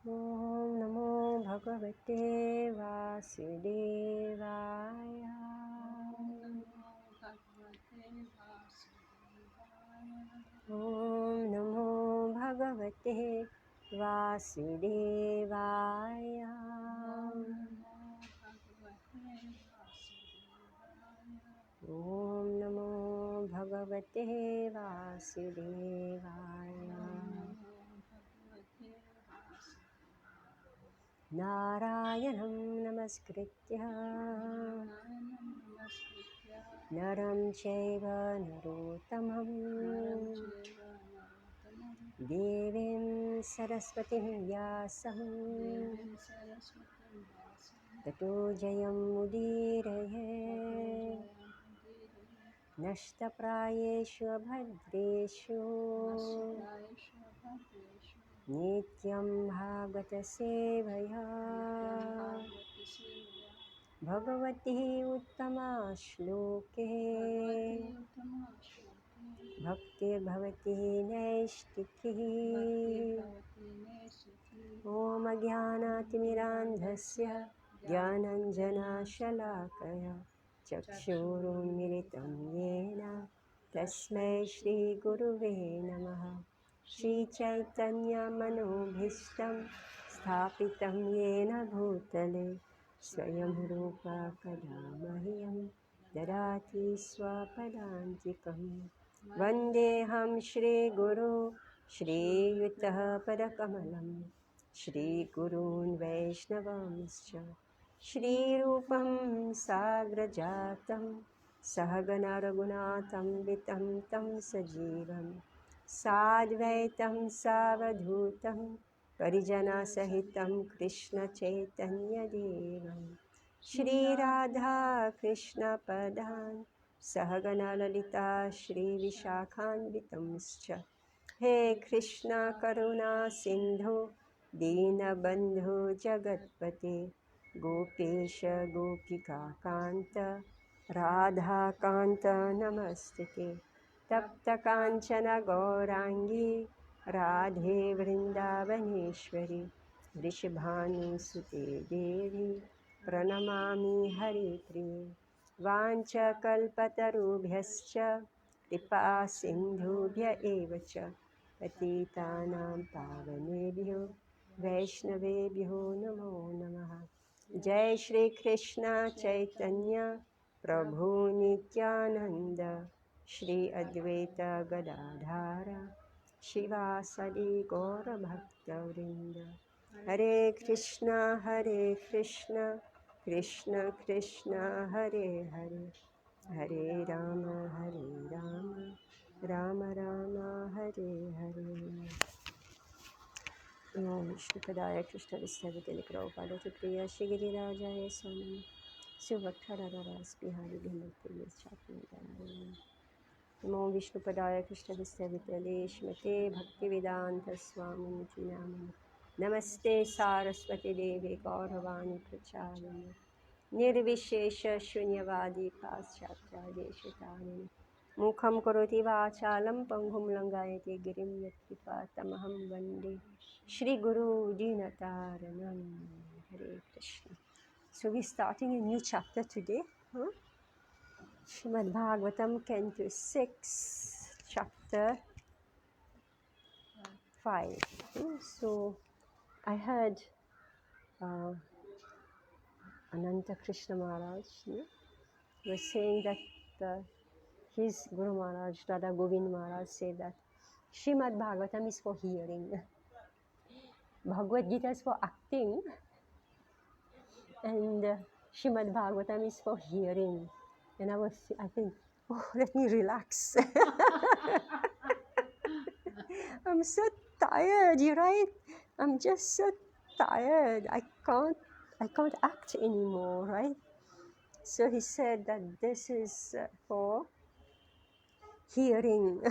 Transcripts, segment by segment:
ॐ नमो भगवते वासुदेवाय। ॐ नमो भगवते वासुदेवाय। ॐ नमो भगवते वासुदेवाय। नारायणं नमस्कृत्य नरं चैव नरोत्तमं देवीं सरस्वतीं व्यासं ततो जयमुदीरये। नष्टप्रायेषु भद्रेषु नित्यं भागवतसेवया भगवती उत्तमा श्लोके भक्तिर्भवती नैष्टिकी। ॐ अज्ञानातिमिरान्धस्य ज्ञानञ्जनशलाकया चक्षुरुन्मिलितं येन तस्मै श्रीगुरुवे नमः। श्रीचैतन्यमनोभीष्टं स्थापितं येन भूतले स्वयं रूपा कदा मह्यं ददाति स्वपदान्तिकं। वन्देऽहं श्रीगुरो श्रीयुतः पदकमलं श्रीगुरून् वैष्णवांश्च श्रीरूपं साग्रजातं सहगण रघुनाथान्वितं तं सजीवं साद्वैतं सावधूतं परिजनसहितं कृष्णचैतन्यदेवं श्रीराधा कृष्णपदान् सहगण ललिता श्रीविशाखान्वितंश्च। हे कृष्ण करुणा सिन्धु दीनबन्धु जगत्पते गोपेश गोपिकान्त राधाकान्त नमस्तुते। तप्तकाञ्चन गौराङ्गी राधे वृन्दावनेश्वरी वृषभानुसुते देवी प्रणमामि हरिप्रिये। वाञ्छकल्पतरुभ्यश्च कृपा सिन्धुभ्य एव च पतितानां पावनेभ्यो वैष्णवेभ्यो नमो नमः। जय श्री कृष्ण चैतन्य प्रभु नित्यानंद श्री अद्वैत गदाधर शिवासदि गौरभक्तवृंद। हरे कृष्ण कृष्ण कृष्ण हरे हरे हरे राम राम राम हरे हरे। ओम विष्णुपदाय कृष्णविष्णुविद्याय प्रभुपादाय प्रिय श्री गिरिराजाय स्वामी सुभक्तराधारास बिहारी विमुक्तिये चापि। नमो विष्णुपदाय कृष्णविष्णुविद्याय श्रीमते भक्तिवेदांत स्वामिनिति नामिने। नमस्ते सारस्वती देवी गौरवाणी प्रचारिणे निर्विशेष शून्यवादी पाश्चात्यादेशतारिणे। मुखं करोति वाचालं पङ्गुं लङ्घयति गिरिं यत्कृपातमहं वन्दे श्रीगुरु दीनतारिणं। Hare Krishna. So we're starting a new chapter today. Srimad Bhagavatam, Canto 6, Chapter 5. So I heard Ananta Krishna Maharaj was saying that his Guru Maharaj, Radha Govind Maharaj, said that Srimad Bhagavatam is for hearing, Bhagavad Gita is for acting, and Srimad Bhagavatam is for hearing. And I think, oh, let me relax. I'm so tired, you're right? I'm just so tired. I can't act anymore, right? So he said that this is for hearing.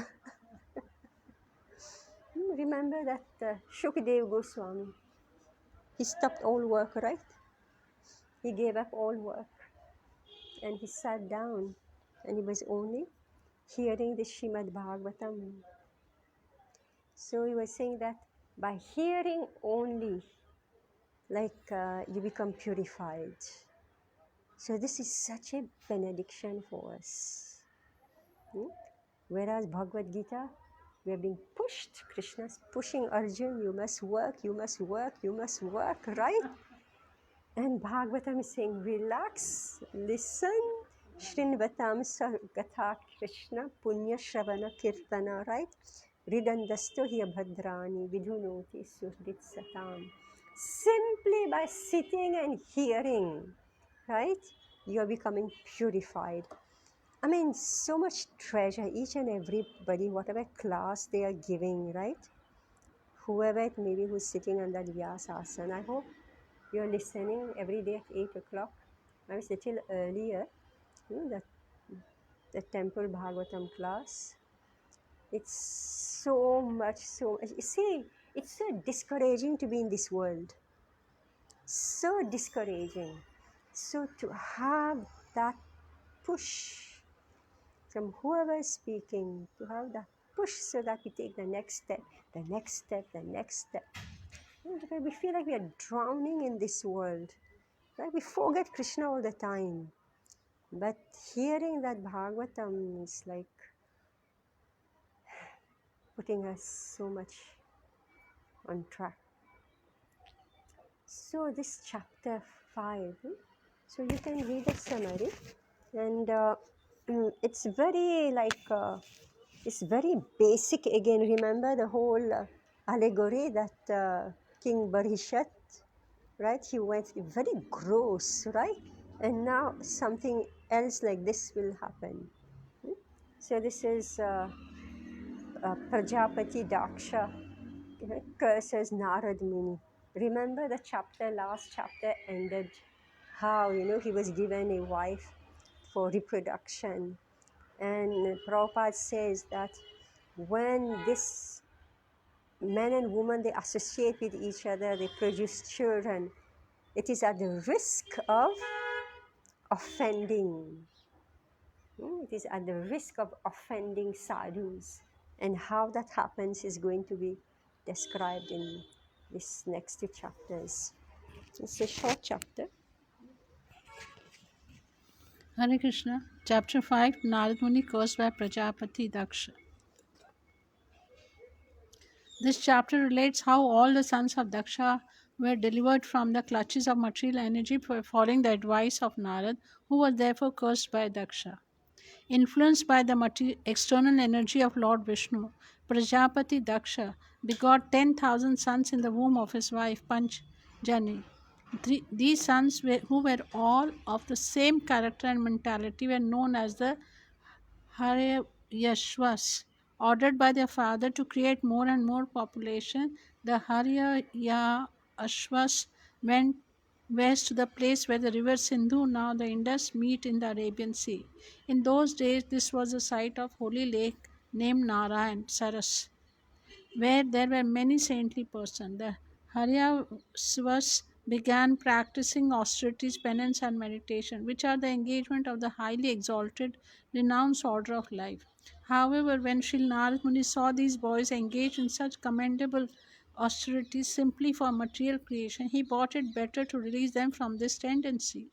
Remember that Shukadeva Goswami, he stopped all work, right? He gave up all work and he sat down and he was only hearing the Srimad Bhagavatam. So he was saying that By hearing only, you become purified. So this is such a benediction for us. Whereas Bhagavad Gita, we are being pushed. Krishna's pushing Arjun, you must work, you must work, you must work, right? And Bhagavatam is saying, relax, listen. Shrinvatam Gatha Krishna Punya Shravana Kirtana, right? Ridandasto hiya bhadrani vidhunoti surdit satam. Simply by sitting and hearing, right? You are becoming purified. I mean, so much treasure, each and everybody, whatever class they are giving, right? Whoever it may be who's sitting on that Vyasasana, I hope you're listening every day at 8 o'clock. I was a little earlier, the Temple Bhagavatam class. It's so much. You see, it's so discouraging to be in this world. So discouraging. So to have that push from whoever is speaking, to have that push so that we take the next step, the next step, the next step. Because we feel like we are drowning in this world. Right? We forget Krishna all the time. But hearing that Bhagavatam is like putting us so much on track. So this chapter 5, so you can read the summary, and it's very it's very basic again. Remember the whole allegory that King Barishat, right? He went very gross, right? And now something else like this will happen. So this is Prajapati Daksha curses Narad Muni. Remember the last chapter ended how, he was given a wife for reproduction. And Prabhupada says that when this man and woman, they associate with each other, they produce children, it is at the risk of offending. It is at the risk of offending sadhus. And how that happens is going to be described in these next 2 chapters. It's a short chapter. Hare Krishna. Chapter 5, Narad Muni cursed by Prajapati Daksha. This chapter relates how all the sons of Daksha were delivered from the clutches of material energy for following the advice of Narad, who was therefore cursed by Daksha. Influenced by the external energy of Lord Vishnu, Prajapati Daksha begot 10,000 sons in the womb of his wife Panchjani. These sons, who were all of the same character and mentality, were known as the Haryashvas. Ordered by their father to create more and more population, the Haryashvas went west to the place where the river Sindhu, now the Indus, meet in the Arabian Sea. In those days, this was the site of holy lake named Narayan Saras, where there were many saintly persons. The Haryasvas began practicing austerities, penance, and meditation, which are the engagement of the highly exalted, renounced order of life. However, when Sri Narad Muni saw these boys engaged in such commendable austerities simply for material creation, he thought it better to release them from this tendency.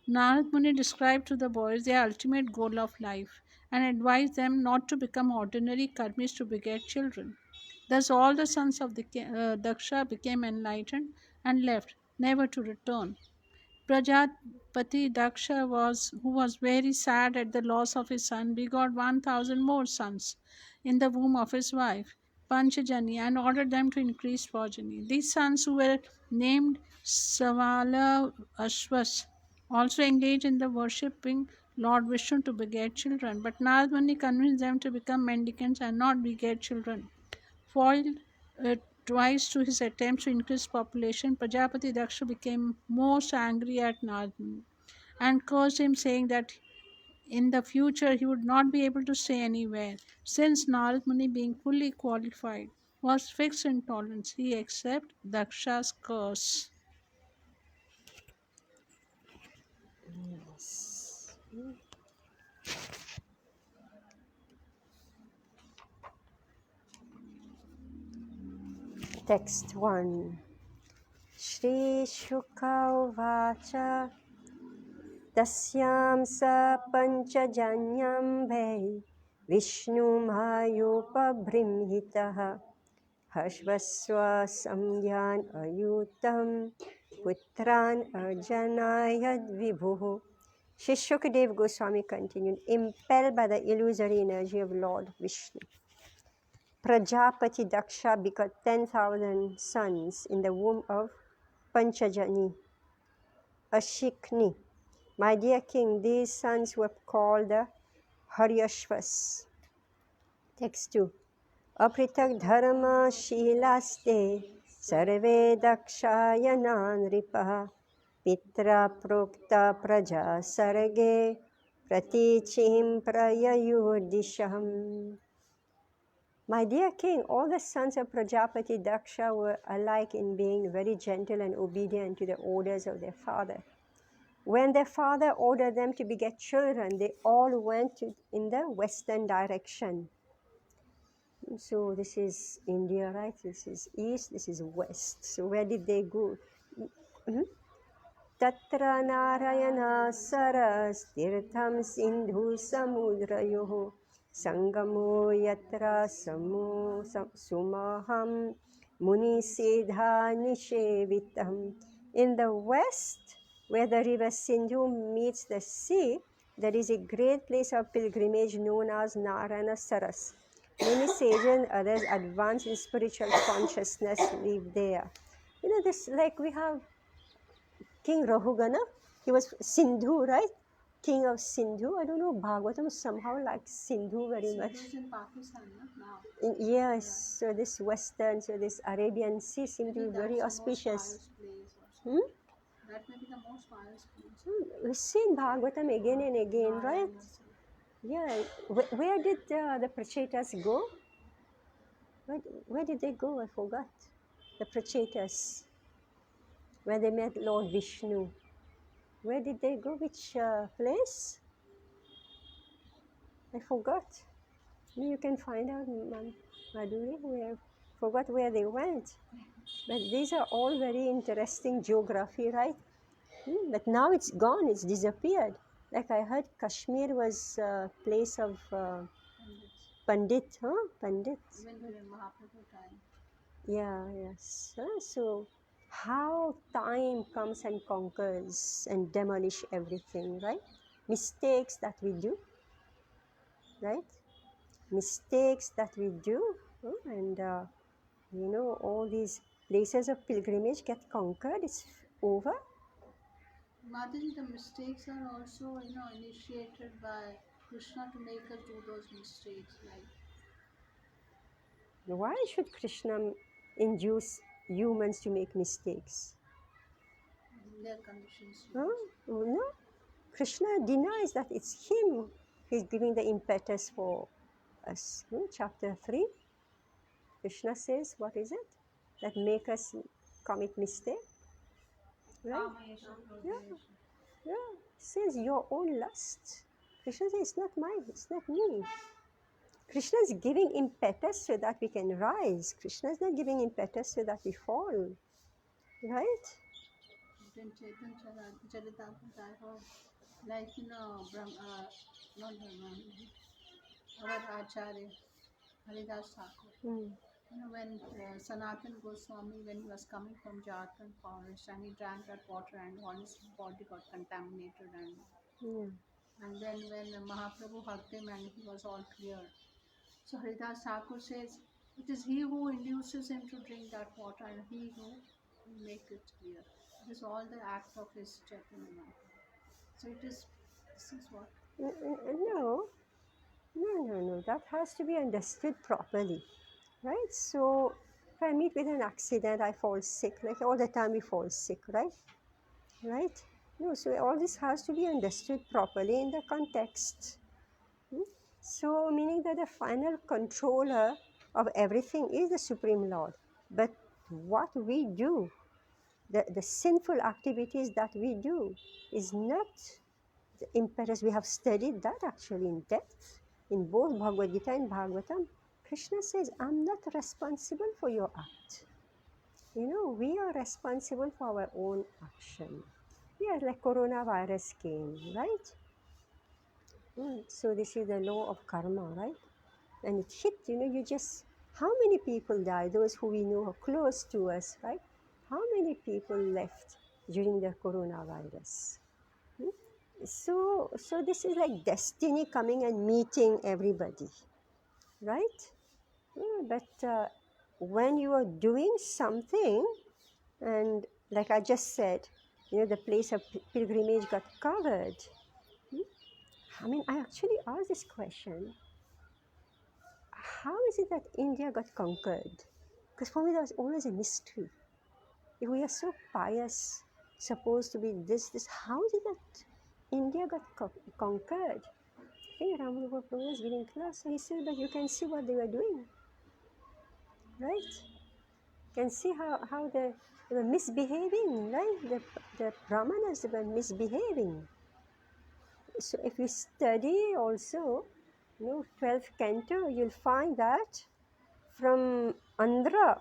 Narad Muni described to the boys their ultimate goal of life and advised them not to become ordinary karmis to beget children. Thus, all the sons of Daksha became enlightened and left, never to return. Prajapati Daksha, who was very sad at the loss of his son, begot 1,000 more sons in the womb of his wife, Panchajani, and ordered them to increase progeny. These sons, who were named Savala Ashwas, also engaged in the worshipping Lord Vishnu to beget children, but Narad Muni convinced them to become mendicants and not beget children. Foiled twice to his attempts to increase population, Prajapati Daksha became most angry at Narad Muni and cursed him, saying that in the future he would not be able to stay anywhere. Since Narad Muni, being fully qualified, was fixed in tolerance, he accepted Daksha's curse. Yes. Text 1. Shri Shuka Uvacha Tasyam sa panchajanyam vai Vishnu mayupabhrimhitaha Hashvaswa samyan ayutam putran arjanayad vibhuhu. Shri Shukadev Goswami continued, impelled by the illusory energy of Lord Vishnu, Prajapati Daksha begot 10,000 sons in the womb of Panchajani, Ashikni. My dear king, these sons were called the Haryashvas. Text 2. Apritak dharma shilaste sarve dakshayanan ripaha pitra prokta praja sarge pratichim prayayurdisham. My dear king, all the sons of Prajapati Daksha were alike in being very gentle and obedient to the orders of their father. When their father ordered them to beget children, they all went in the western direction. So this is India, right? This is east, this is west. So where did they go? Tatra Narayana Saras Tirtham Sindhu Samudrayoho Sangamo Yatra Sumaham Muni Siddha Nishevitam. In the west, where the river Sindhu meets the sea, there is a great place of pilgrimage known as Narayana Saras. Many sages and others advanced in spiritual consciousness live there. You know, this, like we have King Rahugana, he was Sindhu, right? King of Sindhu. I don't know, Bhagavatam somehow likes Sindhu very much. Sindhu's in Pakistan, now. Yes, so this Western, so this Arabian Sea seems to be very auspicious. That may be the most pious place. We've seen Bhagavatam again and again, right? Yeah. Where did the Prachetas go? Where did they go? I forgot. The Prachetas, where they met Lord Vishnu. Where did they go? Which place? I forgot. You can find out, Madhuri. Forgot where they went. But these are all very interesting geography, right? But now it's gone, it's disappeared. Like I heard Kashmir was a place of Pandit, huh? Pandit. Even during Mahaprabhu time. Yeah, yes. So how time comes and conquers and demolish everything, right? Mistakes that we do, right? Mistakes that we do, and all these places of pilgrimage get conquered, it's over. Mataji, the mistakes are also, initiated by Krishna to make us do those mistakes. Like, why should Krishna induce humans to make mistakes? Their conditions. No, Krishna denies that it's him who's giving the impetus for us. Chapter 3, Krishna says, what is it? That make us commit mistake? Right? Yeah. Says your own lust. Krishna says, it's not mine, it's not me. Krishna is giving impetus so that we can rise. Krishna is not giving impetus so that we fall. Right? Then Chaitanya Charitamrita, like, not Brahma, our Acharya, Haridas Thakur. When Sanatan Goswami, when he was coming from Jharkhand forest and he drank that water and all his body got contaminated and then when Mahaprabhu hugged him and he was all clear. So Haridas Thakur says, it is he who induces him to drink that water and he who will make it clear. It is all the act of his Chaitanya Mahaprabhu. So this is what? No. That has to be understood properly. Right? So if I meet with an accident, I fall sick. Like all the time we fall sick, right? Right? No, so all this has to be understood properly in the context. So meaning that the final controller of everything is the Supreme Lord. But what we do, the sinful activities that we do is not the impetus. We have studied that actually in depth in both Bhagavad Gita and Bhagavatam. Krishna says, I'm not responsible for your act. we are responsible for our own action. Yeah, like coronavirus came, right? So this is the law of karma, right? And it hit, you just, how many people died? Those who we know are close to us, right? How many people left during the coronavirus? Hmm? So this is like destiny coming and meeting everybody, right? Yeah, but when you are doing something, and like I just said, the place of pilgrimage got covered. Hmm? I mean, I actually asked this question: how is it that India got conquered? Because for me, that was always a mystery. If we are so pious, supposed to be this, how is it that India got conquered? I think Ramanuja Prabhu was giving class, so he said that you can see what they were doing, right? You can see how they were misbehaving, right? The Brahmanas, they were misbehaving. So if you study also, 12th canto, you'll find that from Andhra,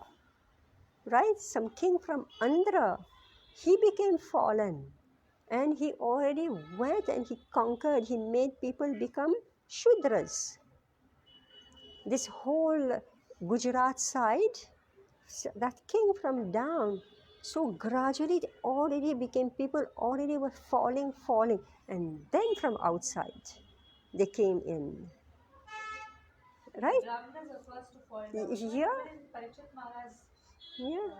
right? Some king from Andhra, he became fallen, and he already went and he conquered, he made people become Shudras. This whole Gujarat side, that king from down, so gradually it already became, people already were falling, and then from outside they came in, right? Brahmanas were first to fall Y- down. Yeah, Even in Parikshit Maharaj's yeah,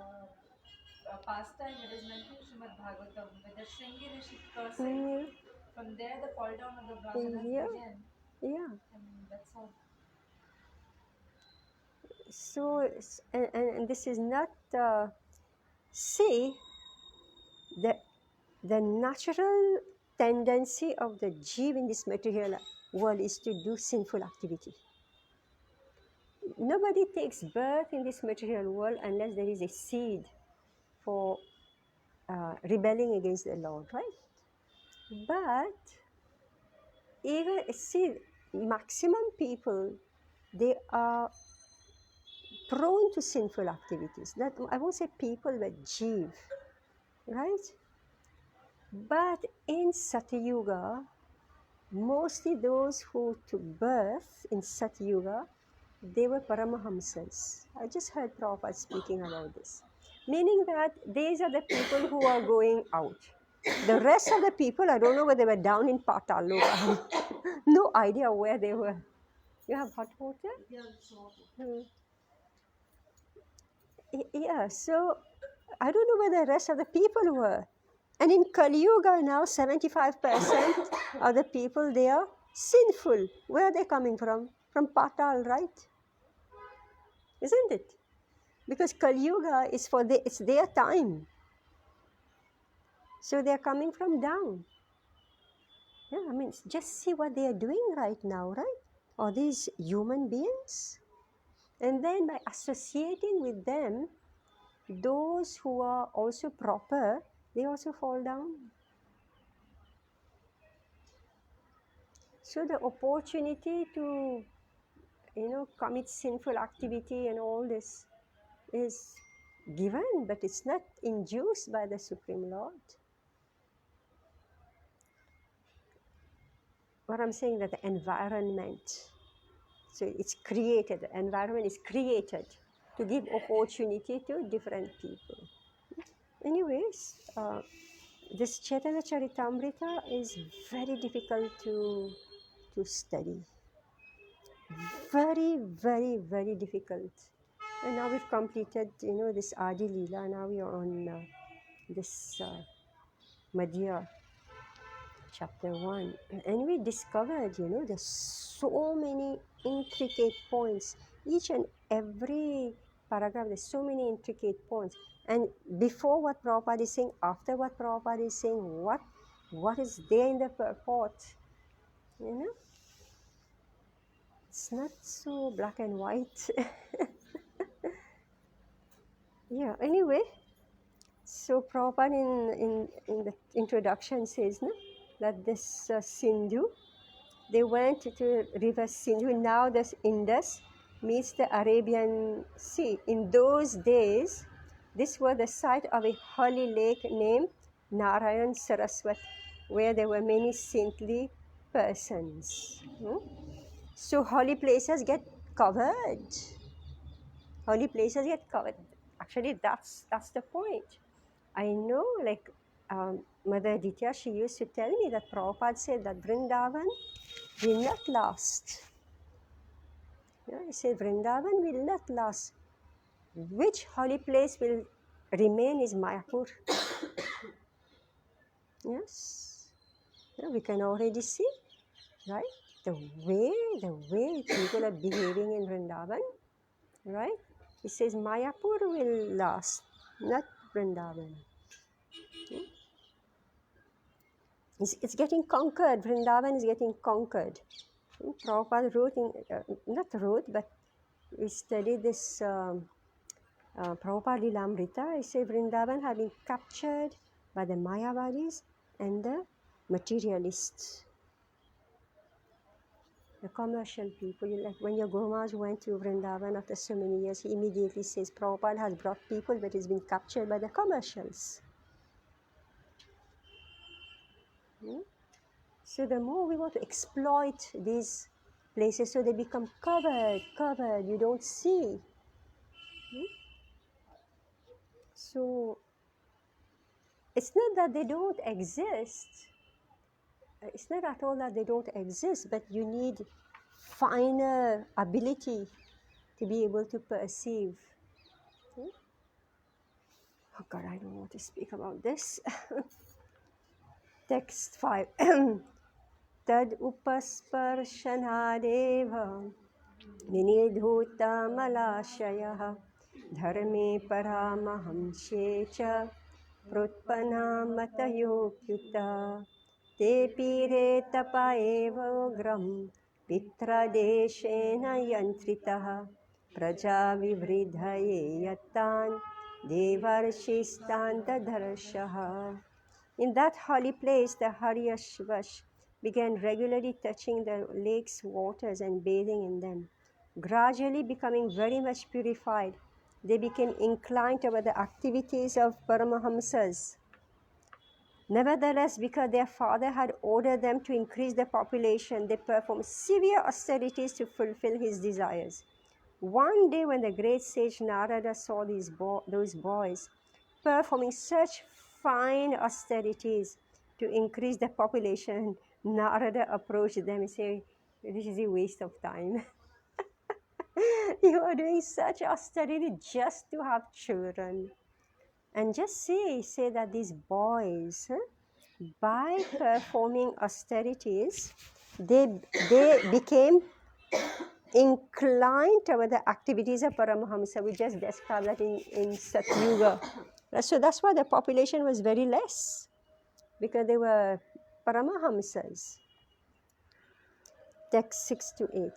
pastime, it is mentioned in Srimad Bhagavatam with the Shringi Rishi cursing. yeah, From there, the fall down of the Brahmanas yeah, began, yeah. and that's how. So, and this is not, see, the, the natural tendency of the jeev in this material world is to do sinful activity. Nobody takes birth in this material world unless there is a seed for rebelling against the Lord, right? But even, see, maximum people, they are prone to sinful activities. That, I won't say people, but jeev, right? But in Satyuga, mostly those who took birth in Satyuga, they were Paramahamsas. I just heard Prabhupada speaking about this. Meaning that these are the people who are going out. The rest of the people, I don't know whether they were down in Patal Loka. No idea where they were. You have hot water? Hmm. Yeah, so I don't know where the rest of the people were. And in Kali Yuga now, 75% of the people, they are sinful. Where are they coming from? From Patal, right? Isn't it? Because Kali Yuga is it's their time. So they are coming from down. Yeah, I mean, just see what they are doing right now, right? Are these human beings? And then by associating with them, those who are also proper, they also fall down. So the opportunity to, commit sinful activity and all this is given, but it's not induced by the Supreme Lord. What I'm saying, that the environment, so it's created, the environment is created to give opportunity to different people. Anyways, this Chaitanya Charitamrita is very difficult to study. Very, very, very difficult. And now we've completed, this Adi Leela. Now we are on this Madhya chapter 1. And we discovered, there's so many intricate points. Each and every paragraph, there's so many intricate points. And before what Prabhupada is saying, after what Prabhupada is saying, what is there in the purport, It's not so black and white. Yeah, anyway, so Prabhupada in the introduction says, no, that this Sindhu, they went to river Sindhu. Now this Indus meets the Arabian Sea. In those days, This was the site of a holy lake named Narayan Saraswat, where there were many saintly persons. So holy places get covered. Holy places get covered. Actually, that's the point. I know, like Mother Aditya, she used to tell me that Prabhupada said that Vrindavan will not last. He said Vrindavan will not last. Which holy place will remain is Mayapur. Yes. We can already see, right? The way people are behaving in Vrindavan, right? He says Mayapur will last, not Vrindavan. It's getting conquered. Vrindavan is getting conquered. Prabhupada wrote, not wrote, but we studied this Prabhupada Lilamrita. He said Vrindavan had been captured by the Mayavadis and the materialists, the commercial people. Like when your Guru Maharaj went to Vrindavan after so many years, he immediately says Prabhupada has brought people, but he's been captured by the commercials. So the more we want to exploit these places so they become covered, you don't see. So it's not that they don't exist. It's not at all that they don't exist, but you need finer ability to be able to perceive. Oh God, I don't want to speak about this. Text 5. Tad upasparshanadeva vinidhuta malashayah dharme paramahamshe cha prutpanamatayokyuta te pire tapa eva gram pitradeshena yantritah praja vivridhaye yattan devarshistantadarshaha. In that holy place, the Haryashvash began regularly touching the lake's waters and bathing in them. Gradually becoming very much purified, they became inclined toward the activities of Paramahamsas. Nevertheless, because their father had ordered them to increase the population, they performed severe austerities to fulfill his desires. One day, when the great sage Narada saw those boys performing such fine austerities to increase the population, Narada approached them and said, "This is a waste of time. You are doing such austerity just to have children." And just say that these boys, by performing austerities, they became inclined toward the activities of Paramahamsa. We just described that in Satyuga. So that's why the population was very less, because they were Paramahamsas. Text 6 to 8.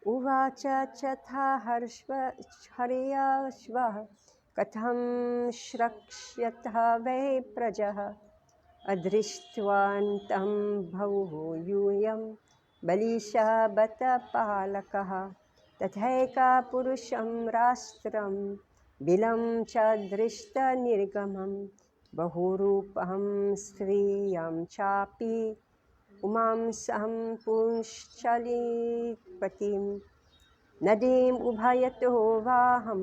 Uvacha chatha haryashvah katham shrakshyatha ve prajah adrishtvantam bhavu yuyam balisha bata palakah tathaika purusham rastram bilam cha drishta nirgamam bahurupaham striyam chapi umam saham punshalipatim nadim ubhayato vaham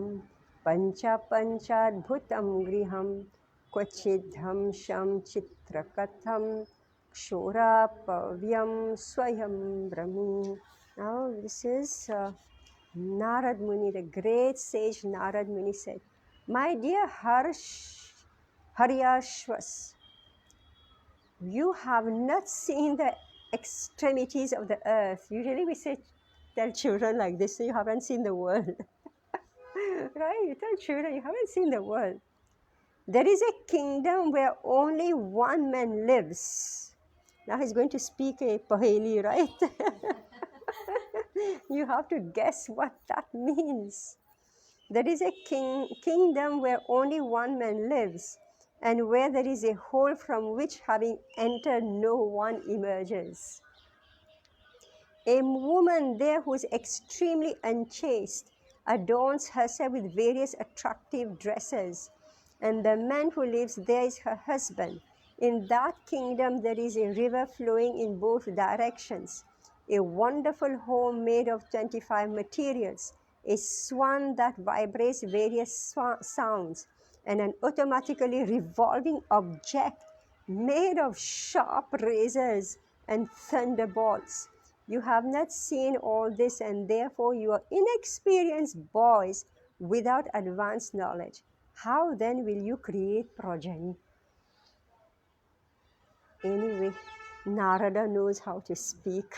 panchadbhutam griham kvachidham sham chitrakatham kshorapavyam swayam brahmi. Now this is Narad Muni, the great sage Narad Muni said, "My dear Haryashvas, you have not seen the extremities of the earth." Usually we tell children like this, "You haven't seen the world." Right? You tell children, you haven't seen the world. There is a kingdom where only one man lives. Now he's going to speak a Paheli, right? You have to guess what that means. There is a kingdom where only one man lives, and where there is a hole from which, having entered, no one emerges. A woman there who is extremely unchaste adorns herself with various attractive dresses and the man who lives there is her husband. In that kingdom, there is a river flowing in both directions, a wonderful home made of 25 materials, a swan that vibrates various sounds, and an automatically revolving object made of sharp razors and thunderbolts. You have not seen all this, and therefore you are inexperienced boys without advanced knowledge. How then will you create progeny? Anyway, Narada knows how to speak.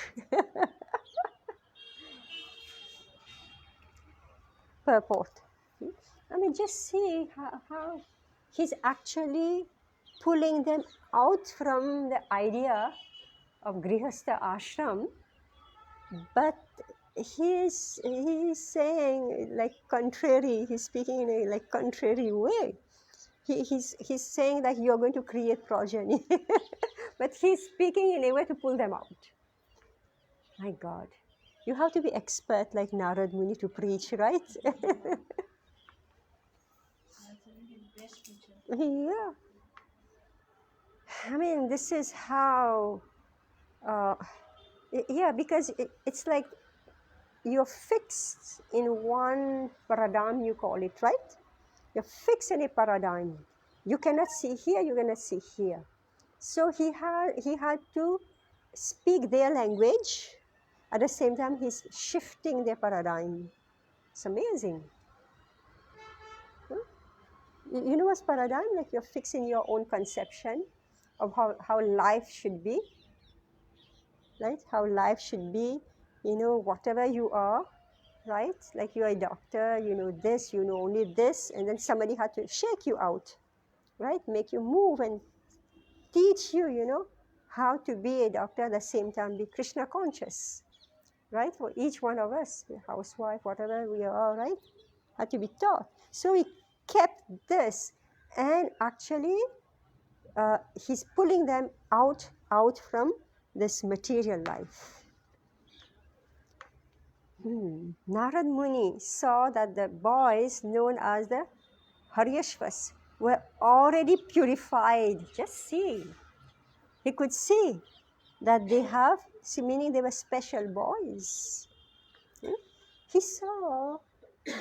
Purport. I mean, just see how he's actually pulling them out from the idea of Grihastha ashram, but he's saying like contrary, he's speaking in a like contrary way. He's saying that you're going to create progeny, but he's speaking in a way to pull them out. My God, you have to be expert like Narad Muni to preach, right? Yeah. I mean, this is how, yeah, because it's like you're fixed in one paradigm, you call it, right? You're fixed in a paradigm. You cannot see here, you cannot see here. So he had to speak their language. At the same time, he's shifting their paradigm. It's amazing. You know what's paradigm? Like you're fixing your own conception of how life should be, right? How life should be, whatever you are, right? Like you're a doctor, you know this, you know only this, and then somebody had to shake you out, right? Make you move and teach you, how to be a doctor at the same time be Krishna conscious, right? For each one of us, housewife, whatever we are, right? Had to be taught. So he kept this, and actually he's pulling them out from this material life. Narad Muni saw that the boys known as the Haryashvas were already purified. Just see. He could see that they have, meaning they were special boys. He saw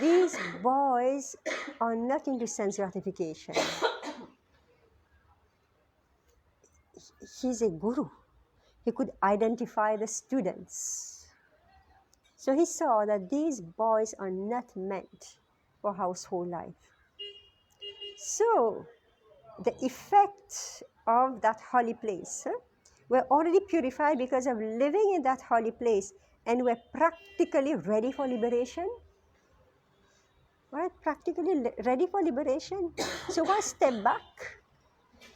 these boys are not into sense gratification. He's a guru. He could identify the students. So he saw that these boys are not meant for household life. So the effect of that holy place, were already purified because of living in that holy place, and were practically ready for liberation. Right? Practically ready for liberation. So why step back?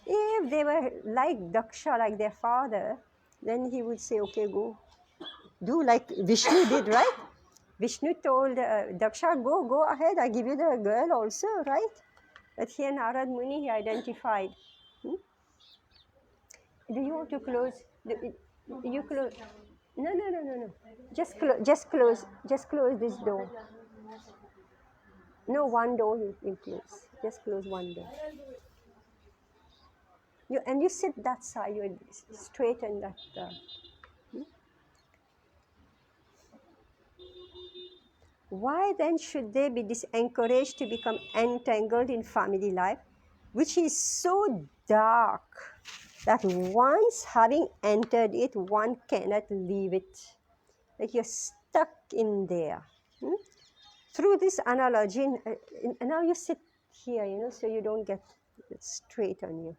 If they were like Daksha, like their father, then he would say, okay, go. Do like Vishnu did, right? Vishnu told Daksha, go ahead, I give you the girl also, right? But here Narad Muni, he identified. Do you want to close? You close? No. Just close this door. No, one door you close. Just close one door. You sit that side. You straighten that. Why then should they be disencouraged to become entangled in family life, which is so dark that once having entered it, one cannot leave it? Like you're stuck in there. Through this analogy, now you sit here, so you don't get it straight on you.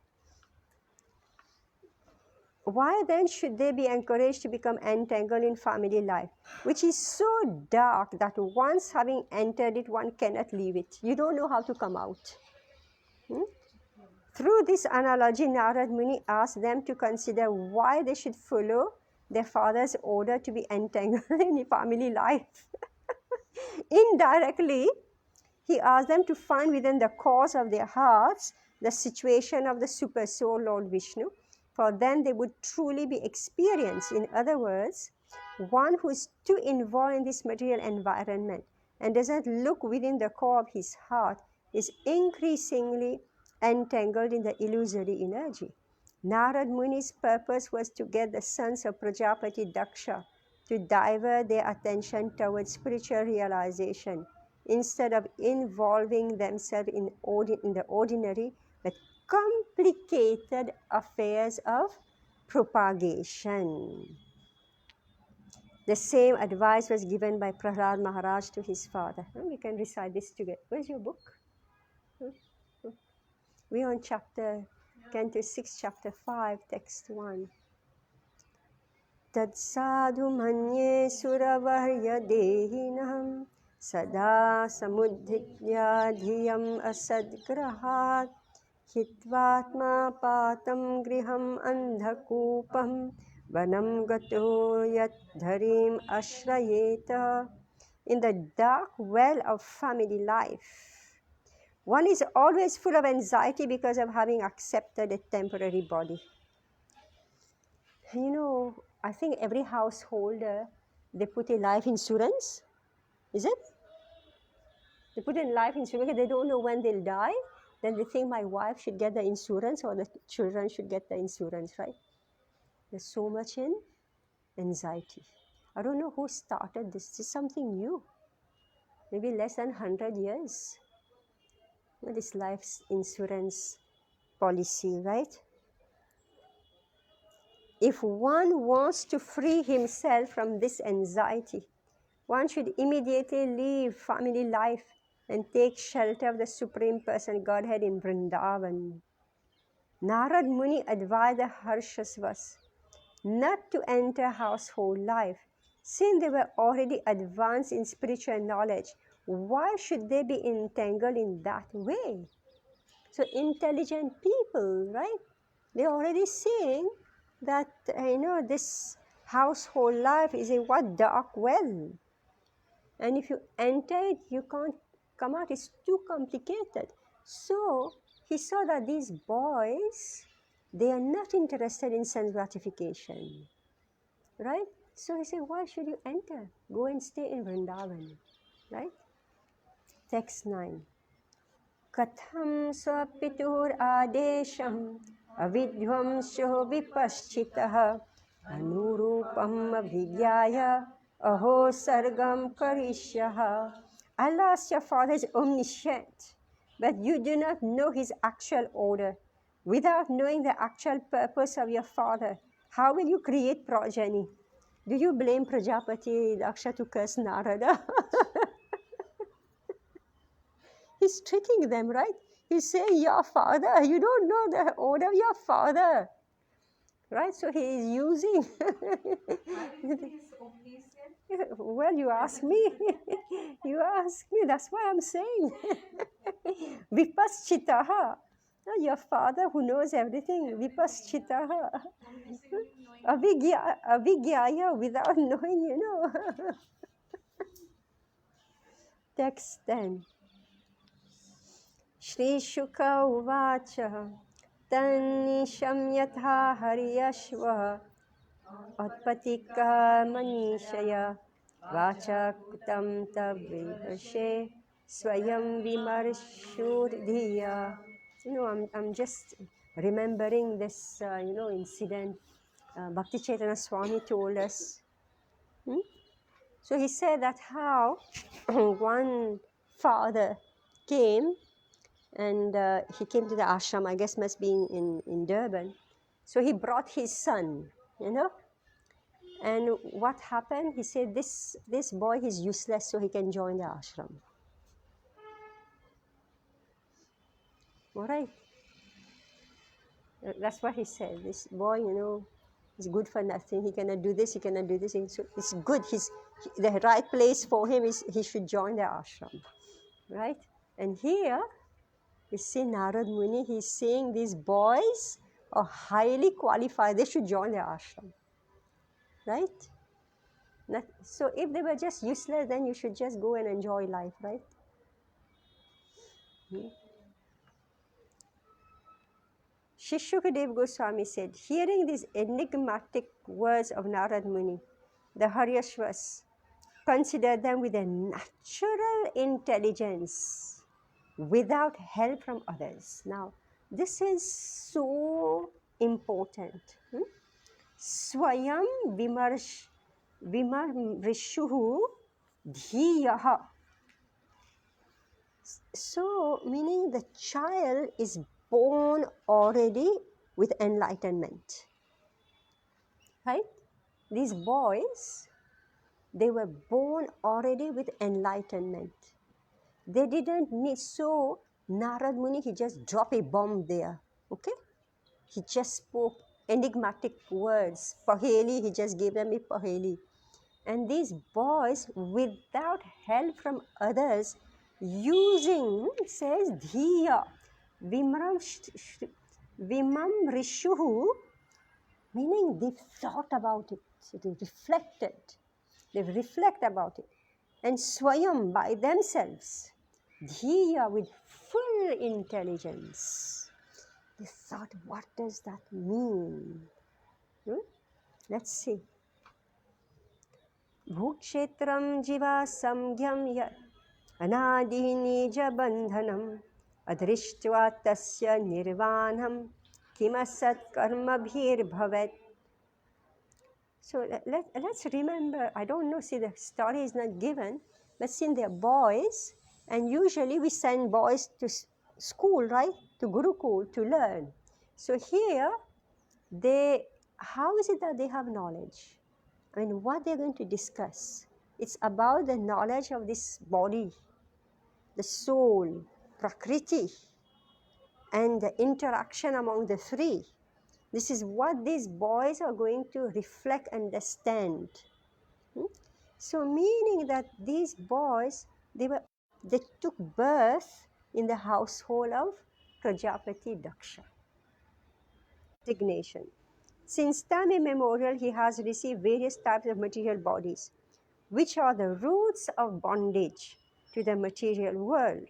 Why then should they be encouraged to become entangled in family life, which is so dark that once having entered it, one cannot leave it? You don't know how to come out. Through this analogy, Narad Muni asked them to consider why they should follow their father's order to be entangled in family life. Indirectly, he asked them to find within the cause of their hearts the situation of the super soul Lord Vishnu, for then they would truly be experienced. In other words, one who is too involved in this material environment and doesn't look within the core of his heart is increasingly entangled in the illusory energy. Narad Muni's purpose was to get the sons of Prajapati Daksha to divert their attention towards spiritual realization instead of involving themselves in the ordinary but complicated affairs of propagation. The same advice was given by Prahlad Maharaj to his father. We can recite this together. Where's your book? We're on Canto 6, Chapter 5, Text 1. Tad sadhu manye suravarya dehinam sada samudhitya dhiyam asadgrahat hitvatma patam griham andhakupam vanam gato yat dharim ashrayeta. In the dark well of family life, one is always full of anxiety because of having accepted a temporary body. You know, I think every householder, they put a life insurance, is it? They put in life insurance because they don't know when they'll die. Then they think my wife should get the insurance or the children should get the insurance, right? There's so much in anxiety. I don't know who started this. This is something new. Maybe less than 100 years. This life insurance policy, right? If one wants to free himself from this anxiety, one should immediately leave family life and take shelter of the Supreme Person Godhead in Vrindavan. Narad Muni advised the Harshasvas not to enter household life. Since they were already advanced in spiritual knowledge, why should they be entangled in that way? So intelligent people, right? They're already seeing that, this household life is a what dark well. And if you enter it, you can't come out. It's too complicated. So he saw that these boys, they are not interested in sense gratification, right? So he said, why should you enter? Go and stay in Vrindavan, right? Text 9. Katham swapitur adesham avidhvamsho vipaschitaha anurupam abhigyaya aho sargam karishyaha. Alas, your father is omniscient, but you do not know his actual order. Without knowing the actual purpose of your father, how will you create progeny? Do you blame Prajapati Daksha to curse Narada? He's tricking them, right? He's saying, your father, you don't know the order of your father. Right? So he is using. Well, you ask me. You ask me. That's why I'm saying. Vipaschitaha. Your father who knows everything. Vipaschitaha. Avigyaya, without knowing, Text 10. Shri Shuka Uvacha Tanisham Yatha Hariyashva Atpatika Manishaya Vacha Kutam Tavrivashe Swayam Vimarshurdhiya. I'm just remembering this, incident Bhakti Chaitanya Swami told us. So he said that how one father came and he came to the ashram, I guess must be in Durban. So he brought his son, And what happened? He said, this boy is useless, so he can join the ashram. All right. That's what he said. This boy, is good for nothing. He cannot do this, he cannot do this. So it's good. The right place for him is he should join the ashram. Right? And here, you see Narad Muni, he's saying these boys are highly qualified. They should join the ashram. Right? So if they were just useless, then you should just go and enjoy life, right? Shri Shukadev Goswami said, hearing these enigmatic words of Narad Muni, the Haryashvas considered them with a natural intelligence without help from others. Now, This is so important. Swayam vimarishuhu dhiyaha. So, meaning the child is born already with enlightenment. Right? These boys, they were born already with enlightenment. They didn't need, so Narad Muni, he just dropped a bomb there. Okay? He just spoke enigmatic words. Paheli, he just gave them a paheli. And these boys, without help from others, using, says, dhiya, vimam rishuhu, meaning they've thought about it, they reflected, they reflect about it. And swayam, by themselves, dhiya, with full intelligence. They thought, what does that mean? Let's see. Bhukshetram jiva samgyam yat anadi nija bandhanam adrishtva tasya nirvanam kimasat karma bhir bhavet. So let's remember, I don't know, see the story is not given, but since they're boys, and usually we send boys to school, right? To Gurukul to learn. So here, how is it that they have knowledge? I mean, what they're going to discuss? It's about the knowledge of this body, the soul, Prakriti, and the interaction among the three. This is what these boys are going to reflect, understand. So, meaning that these boys, they took birth in the household of Prajapati Daksha. Designation. Since time immemorial, he has received various types of material bodies, which are the roots of bondage to the material world.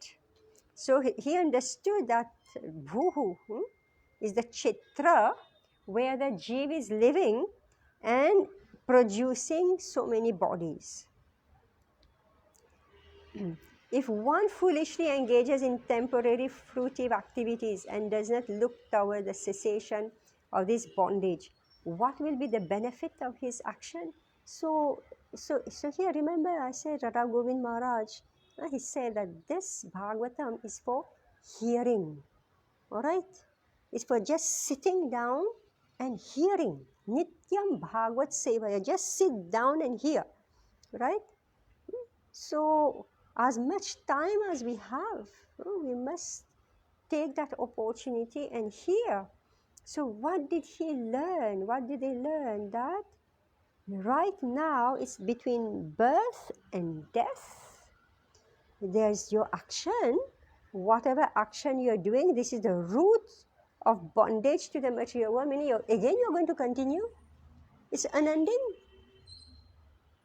So he understood that Bhuhu is the Chitra where the Jeev is living and producing so many bodies. If one foolishly engages in temporary fruitive activities and does not look toward the cessation of this bondage, what will be the benefit of his action? So here, remember I said Radha Govind Maharaj, he said that this Bhagavatam is for hearing, all right? It's for just sitting down and hearing. Nityam Bhagavat Sevaya, just sit down and hear, right? So, as much time as we have, we must take that opportunity and hear. So, what did he learn? What did they learn? That right now it's between birth and death. There's your action. Whatever action you're doing, this is the root of bondage to the material world. Meaning, again, you're going to continue. It's unending.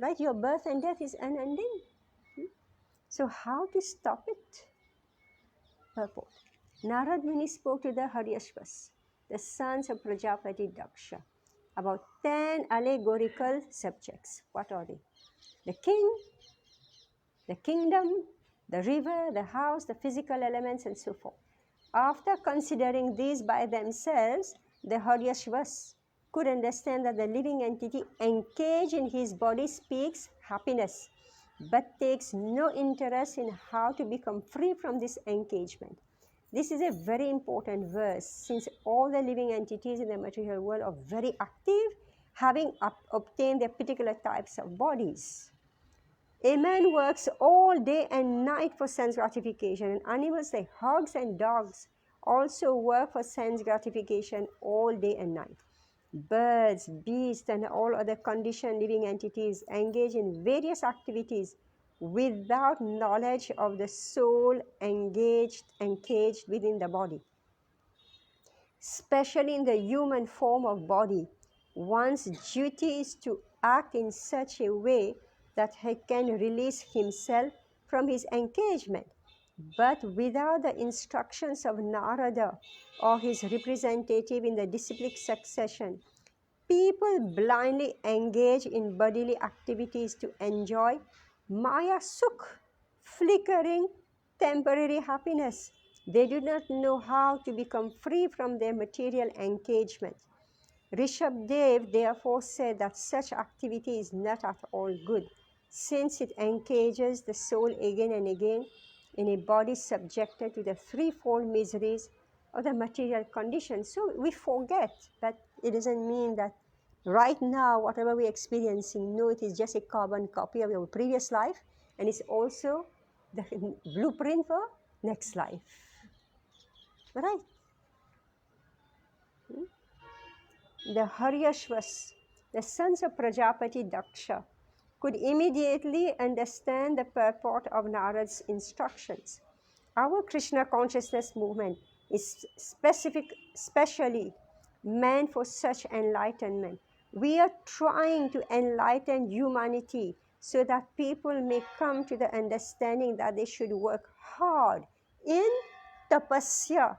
Right? Your birth and death is unending. So how to stop it? Purport. Narad Muni spoke to the Haryashvas, the sons of Prajapati Daksha, about 10 allegorical subjects. What are they? The king, the kingdom, the river, the house, the physical elements, and so forth. After considering these by themselves, the Haryashvas could understand that the living entity engaged in his body speaks happiness, but takes no interest in how to become free from this engagement. This is a very important verse, since all the living entities in the material world are very active, having obtained their particular types of bodies. A man works all day and night for sense gratification, and animals like hogs and dogs also work for sense gratification all day and night. Birds, beasts, and all other conditioned living entities engage in various activities without knowledge of the soul encaged within the body. Especially in the human form of body, one's duty is to act in such a way that he can release himself from his engagement. But without the instructions of Narada or his representative in the disciplic succession, people blindly engage in bodily activities to enjoy Maya Sukh, flickering temporary happiness, They do not know how to become free from their material engagement. Rishabdev therefore said that such activity is not at all good, since it engages the soul again and again in a body subjected to the threefold miseries of the material condition. So we forget, but it doesn't mean that right now, whatever we're experiencing, no, it is just a carbon copy of your previous life, and it's also the blueprint for next life. Right? The Haryashvas, the sons of Prajapati Daksha, could immediately understand the purport of Narad's instructions. Our Krishna consciousness movement is specially meant for such enlightenment. We are trying to enlighten humanity so that people may come to the understanding that they should work hard in tapasya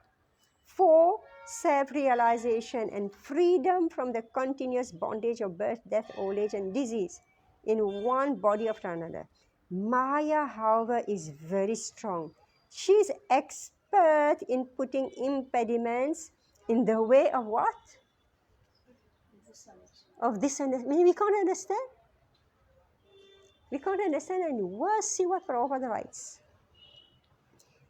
for self-realization and freedom from the continuous bondage of birth, death, old age, and disease in one body after another. Maya, however, is very strong. She is expert in putting impediments in the way of what? Of this understanding. We can't understand. We can't understand, and worse, see what Prabhupada writes.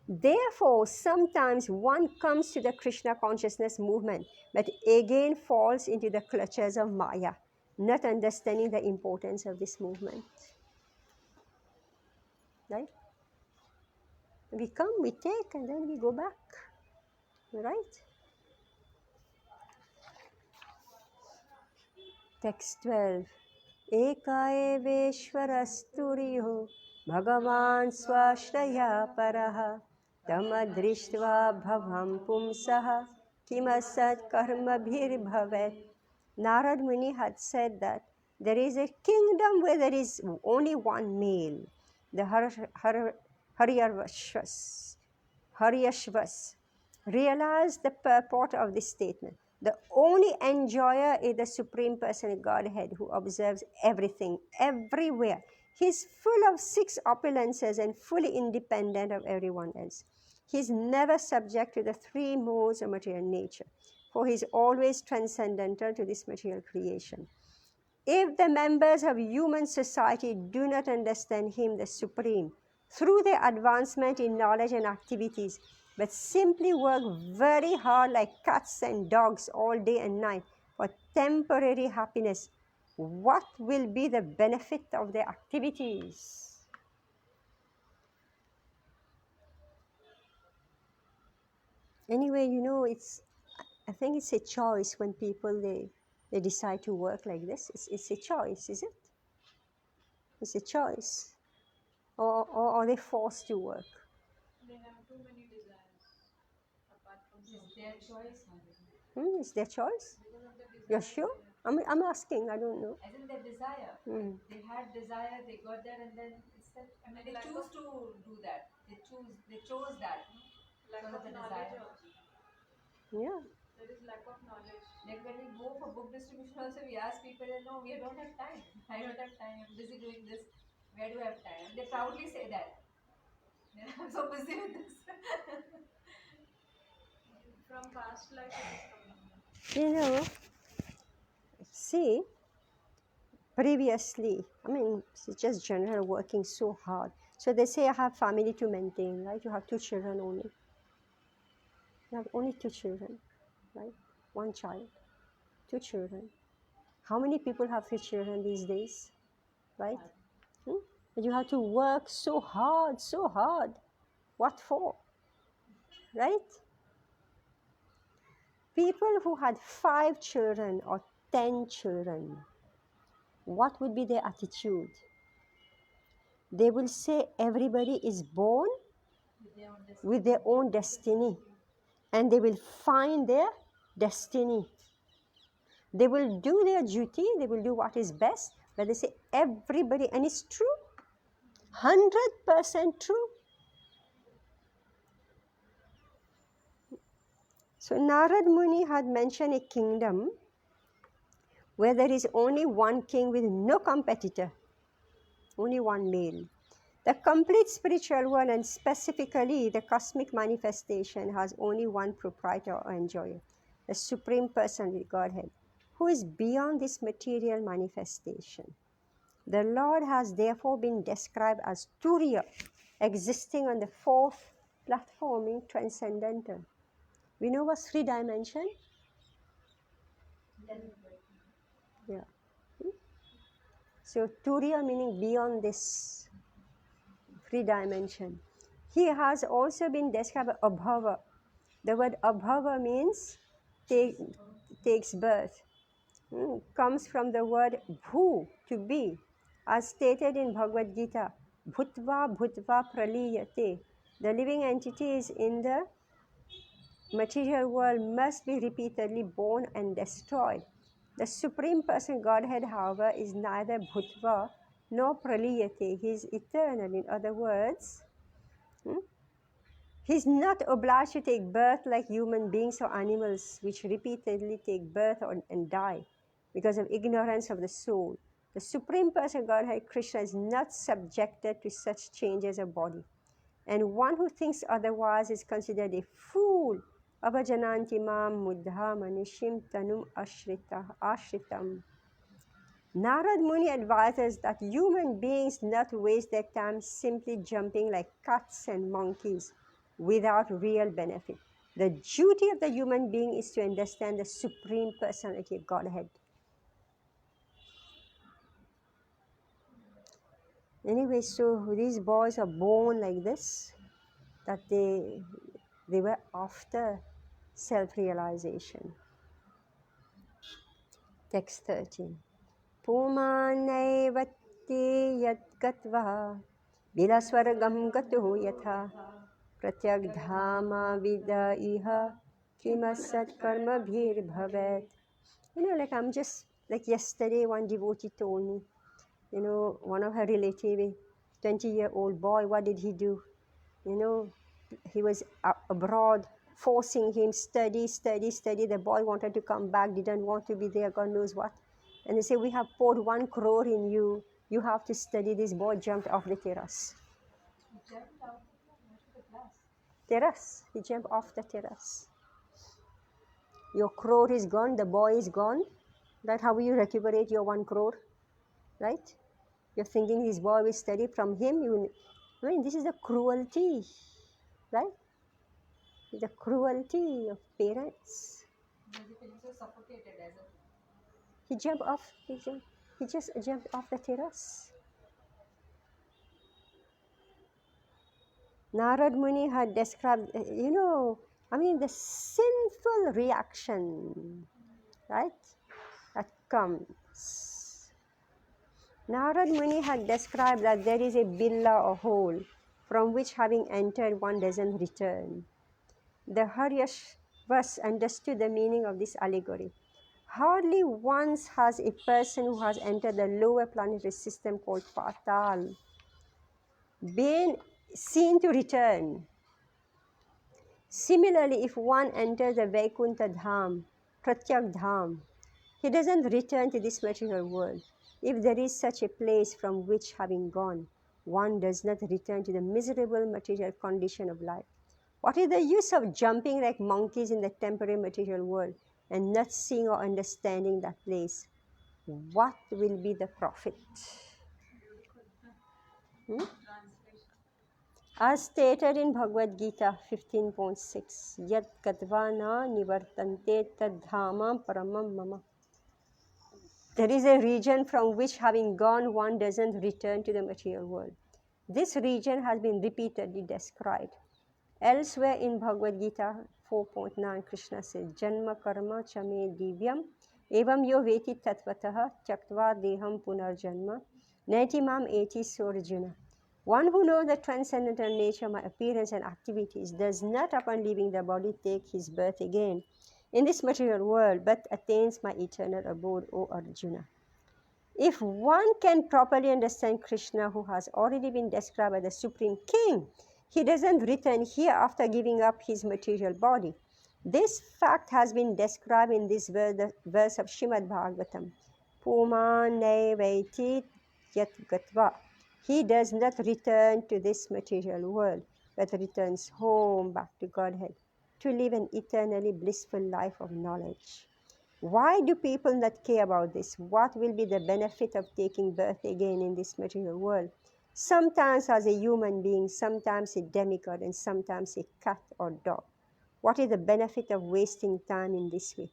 Therefore, sometimes one comes to the Krishna consciousness movement, but again falls into the clutches of Maya, not understanding the importance of this movement. Right? We come, we take, and then we go back. Right? Text 12. Eka eveshwarasturiyo bhagavan swashraya paraha tamadrishtva bhavam pumsaha kimasat karma bhir bhavet. Narad Muni had said that there is a kingdom where there is only one male, the Haryashvas. Realize the purport of this statement. The only enjoyer is the Supreme Person Godhead who observes everything, everywhere. He is full of 6 opulences and fully independent of everyone else. He is never subject to the 3 modes of material nature, for he is always transcendental to this material creation. If the members of human society do not understand him, the Supreme, through their advancement in knowledge and activities, but simply work very hard like cats and dogs all day and night for temporary happiness, what will be the benefit of their activities? Anyway, I think it's a choice when people, they decide to work like this. It's a choice, is it? It's a choice. Or are they forced to work? They have too many desires apart from It's their choice. It's their choice? because of the desire. You're sure? I'm asking, I don't know. As in their desire. They had desire, they got there, and then it's that, I mean, they Lack choose of- to do that. They chose that. Lack because of of the knowledge desire. also. Yeah. There is lack of knowledge. Like when we go for book distribution also, we ask people, no, we don't have time. I don't have time. I'm busy doing this. Where do I have time? They proudly say that. I'm so busy with this. From past life it is coming. See, previously, it's just general working so hard. So they say I have family to maintain, right? You have 2 children only. You have only 2 children, right? 1 child, 2 children. How many people have 3 children these days, right? But you have to work so hard, so hard. What for? Right? People who had 5 children or 10 children, what would be their attitude? They will say everybody is born with their own destiny, and they will find their destiny. They will do their duty, they will do what is best, but they say everybody, and it's true, 100% true. So Narad Muni had mentioned a kingdom where there is only one king with no competitor, only one male. The complete spiritual world, and specifically the cosmic manifestation, has only one proprietor or enjoyer, the Supreme Personality Godhead, who is beyond this material manifestation. The Lord has therefore been described as Turiya, existing on the fourth platform, in transcendental. We know what's three dimension? Yeah. So Turiya meaning beyond this three dimension. He has also been described as Abhava. The word Abhava means takes birth. Comes from the word Bhu, to be. As stated in Bhagavad Gita, Bhutva Bhutva Praliyate. The living entities in the material world must be repeatedly born and destroyed. The Supreme Person Godhead, however, is neither Bhutva nor Praliyate. He is eternal. In other words, he is not obliged to take birth like human beings or animals, which repeatedly take birth and die because of ignorance of the soul. The Supreme Person Godhead, Krishna, is not subjected to such changes of body. And one who thinks otherwise is considered a fool. Avajananti mam muddha manishim tanum ashritam. Narad Muni advises that human beings not waste their time simply jumping like cats and monkeys without real benefit. The duty of the human being is to understand the Supreme Personality of Godhead. Anyway, so these boys are born like this, that they were after self-realization. Text 13. Pumanevatti yat gatva vilaswargam gatu yatha pratyagdhama vida iha kimasat karma bhir bhavet. I'm just, like yesterday one devotee told me, one of her relatives, 20-year-old boy, what did he do? He was abroad, forcing him, study. The boy wanted to come back, didn't want to be there, God knows what. And they say, we have poured 1 crore in you. You have to study. This boy jumped off the terrace. Jumped out of the class. Terrace. He jumped off the terrace. Your crore is gone. The boy is gone. Right? How will you recuperate your 1 crore? Right? You're thinking this boy will study from him. This is the cruelty. Right? The cruelty of parents. Basically, so suffocated as a. He just jumped off the terrace. Narad Muni had described, the sinful reaction, right, that comes. Narad Muni had described that there is a billa or hole from which, having entered, one doesn't return. The Haryashvas understood the meaning of this allegory. Hardly once has a person who has entered the lower planetary system called Patal been seen to return. Similarly, if one enters the Vaikuntha Dham, Pratyak Dham, he doesn't return to this material world. If there is such a place from which, having gone, one does not return to the miserable material condition of life, what is the use of jumping like monkeys in the temporary material world and not seeing or understanding that place? What will be the profit? As stated in Bhagavad Gita 15.6, Yat Gatva na nivartante tad dhamam paramam mama. There is a region from which, having gone, one doesn't return to the material world. This region has been repeatedly described. Elsewhere in Bhagavad Gita 4.9, Krishna says, Janma karma chame divyam evam yo veti tatvatah tyaktva deham punarjanma naiti mam eti sorjuna. One who knows the transcendental nature of my appearance and activities does not, upon leaving the body, take his birth again in this material world, but attains my eternal abode, O Arjuna. If one can properly understand Krishna, who has already been described as the Supreme King, he doesn't return here after giving up his material body. This fact has been described in this verse of Srimad Bhagavatam. Puman Vaiti Yat Gatva. He does not return to this material world, but returns home back to Godhead to live an eternally blissful life of knowledge. Why do people not care about this? What will be the benefit of taking birth again in this material world? Sometimes as a human being, sometimes a demigod, and sometimes a cat or dog. What is the benefit of wasting time in this way?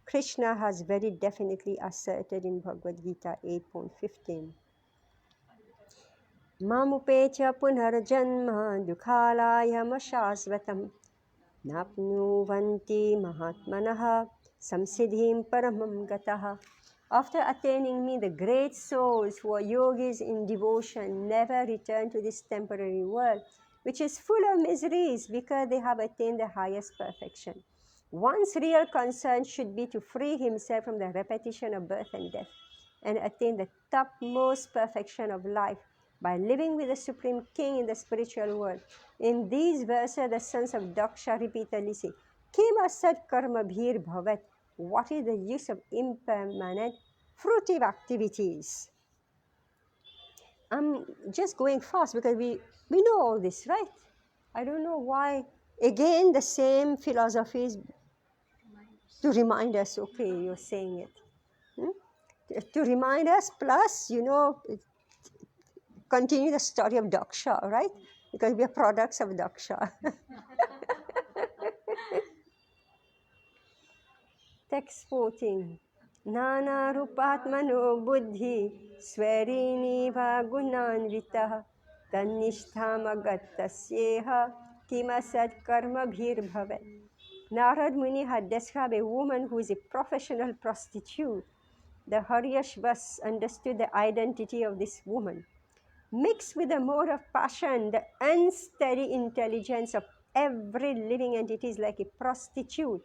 Krishna has very definitely asserted in Bhagavad Gita 8.15. Mamupecha punarjanma dukhalayam shasvatam napnuvanti mahatmanaha samsiddhim paramam gataha. After attaining me, the great souls who are yogis in devotion never return to this temporary world, which is full of miseries because they have attained the highest perfection. One's real concern should be to free himself from the repetition of birth and death and attain the topmost perfection of life by living with the Supreme King in the spiritual world. In these verses, the sons of Daksha repeatedly say, Kima sat karma bhir bhavat. What is the use of impermanent, fruitive activities? I'm just going fast because we know all this, right? I don't know why. Again, the same philosophies to remind us, okay, you're saying it. To remind us, plus, continue the story of Daksha, right? Because we are products of Daksha. Text 14. Nana rupatmano buddhi swarini va gunanvitah tanishtham agattasyeha kimasat karma bhir bhavet. Narad Muni had described a woman who is a professional prostitute. The Haryashvas understood the identity of this woman. Mixed with the mode of passion, the unsteady intelligence of every living entity is like a prostitute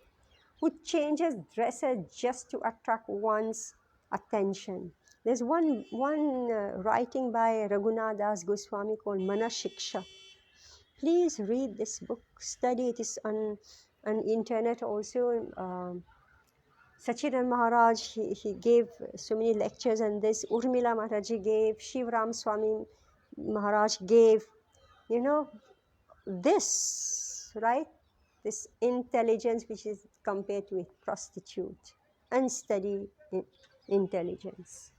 who changes dresses just to attract one's attention. There's one writing by Raghunath Das Goswami called Manashiksha. Please read this book, study it. Is on internet also. Sachidan Maharaj, he gave so many lectures on this. Urmila Mataji gave, Shivram Swami Maharaj gave, this, right? This intelligence which is compared to a prostitute, unsteady intelligence.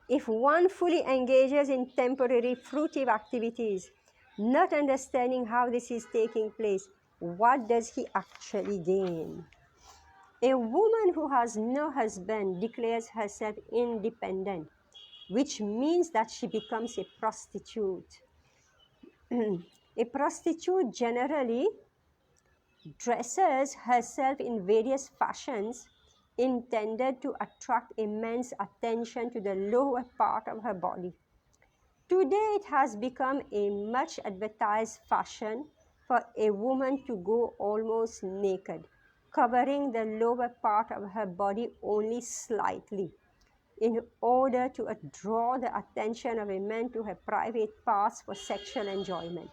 If one fully engages in temporary fruitive activities, not understanding how this is taking place, what does he actually gain? A woman who has no husband declares herself independent, which means that she becomes a prostitute. A prostitute generally dresses herself in various fashions intended to attract immense attention to the lower part of her body. Today, it has become a much advertised fashion for a woman to go almost naked, covering the lower part of her body only slightly, in order to draw the attention of a man to her private parts for sexual enjoyment.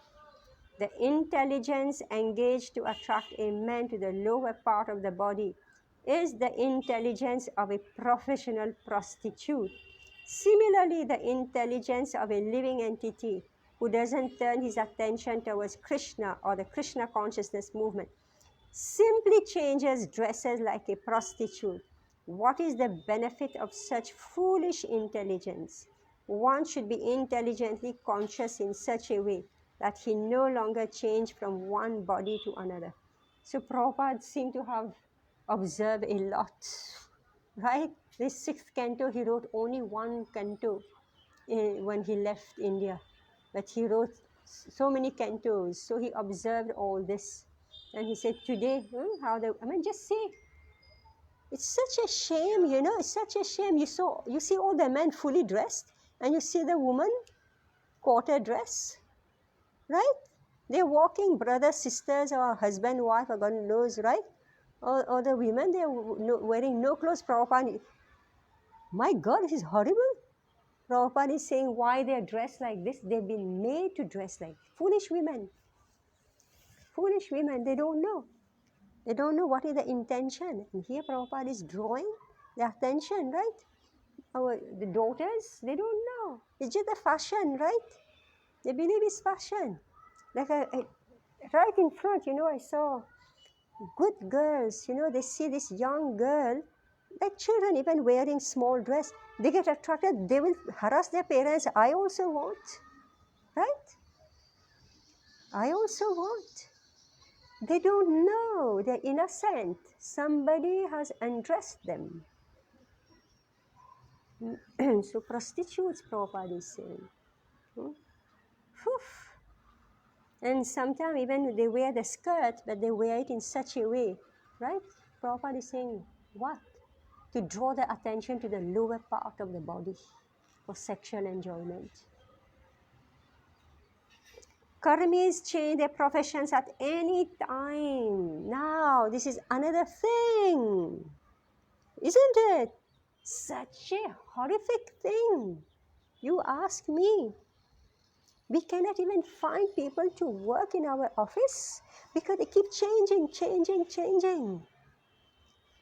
The intelligence engaged to attract a man to the lower part of the body is the intelligence of a professional prostitute. Similarly, the intelligence of a living entity who doesn't turn his attention towards Krishna or the Krishna consciousness movement simply changes dresses like a prostitute. What is the benefit of such foolish intelligence? One should be intelligently conscious in such a way that he no longer change from one body to another. So Prabhupada seemed to have observed a lot, right? This sixth canto, he wrote only one canto when he left India, but he wrote so many cantos. So he observed all this, and he said, today, just say, it's such a shame, it's such a shame. You see all the men fully dressed, and you see the woman quarter dress, right? They're walking, brothers, sisters, or husband, wife, or God knows, right? Or the women, they're wearing no clothes. Prabhupada, my God, this is horrible. Prabhupada is saying why they are dressed like this. They've been made to dress like foolish women. Foolish women, they don't know. They don't know what is the intention. And here Prabhupada is drawing the attention, right? the daughters, they don't know. It's just a fashion, right? They believe it's fashion. Like right in front, I saw good girls, they see this young girl, like children even wearing small dress. They get attracted, they will harass their parents. I also want, right? I also want. They don't know, they're innocent. Somebody has undressed them. So prostitutes, Prabhupada is saying. And sometimes even they wear the skirt, but they wear it in such a way, right? Prabhupada is saying, what? To draw the attention to the lower part of the body for sexual enjoyment. Karmis change their professions at any time. Now, this is another thing, isn't it? Such a horrific thing. You ask me. We cannot even find people to work in our office because they keep changing.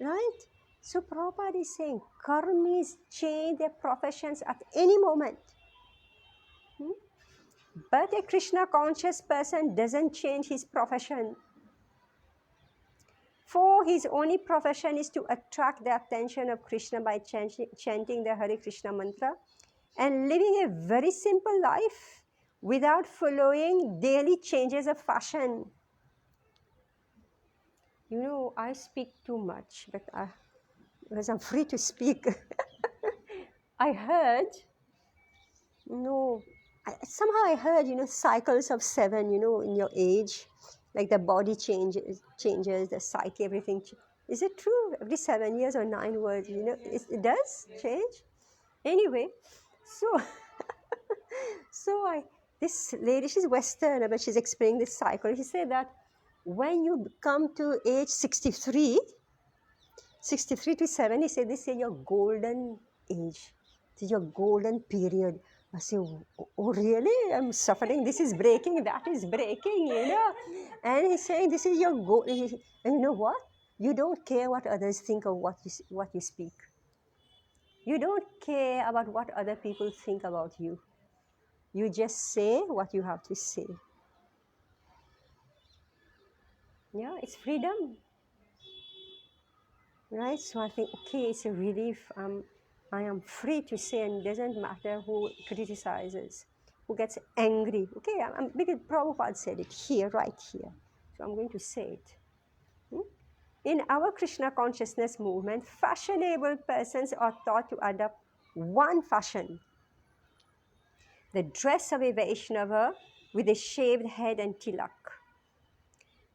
Right? So Prabhupada is saying, karmis change their professions at any moment. But a Krishna conscious person doesn't change his profession. For his only profession is to attract the attention of Krishna by chanting the Hare Krishna mantra and living a very simple life without following daily changes of fashion. I speak too much, but because I'm free to speak. I heard, somehow I heard, cycles of 7, in your age, like the body changes, the psyche, everything. Is it true? Every 7 years or 9 words, it does change? Anyway, this lady, she's Western, but she's explaining this cycle. She said that when you come to age 63 to 70, he said, this is your golden age. This is your golden period. I say, oh really? I'm suffering. This is breaking. That is breaking, And he's saying, this is your goal. And you know what? You don't care what others think of what you speak. You don't care about what other people think about you. You just say what you have to say. Yeah, it's freedom. Right? So I think, okay, it's a relief. I am free to say, and it doesn't matter who criticizes, who gets angry. Okay, because Prabhupada said it here, right here. So I'm going to say it. In our Krishna consciousness movement, fashionable persons are taught to adopt one fashion. The dress of a Vaishnava with a shaved head and tilak.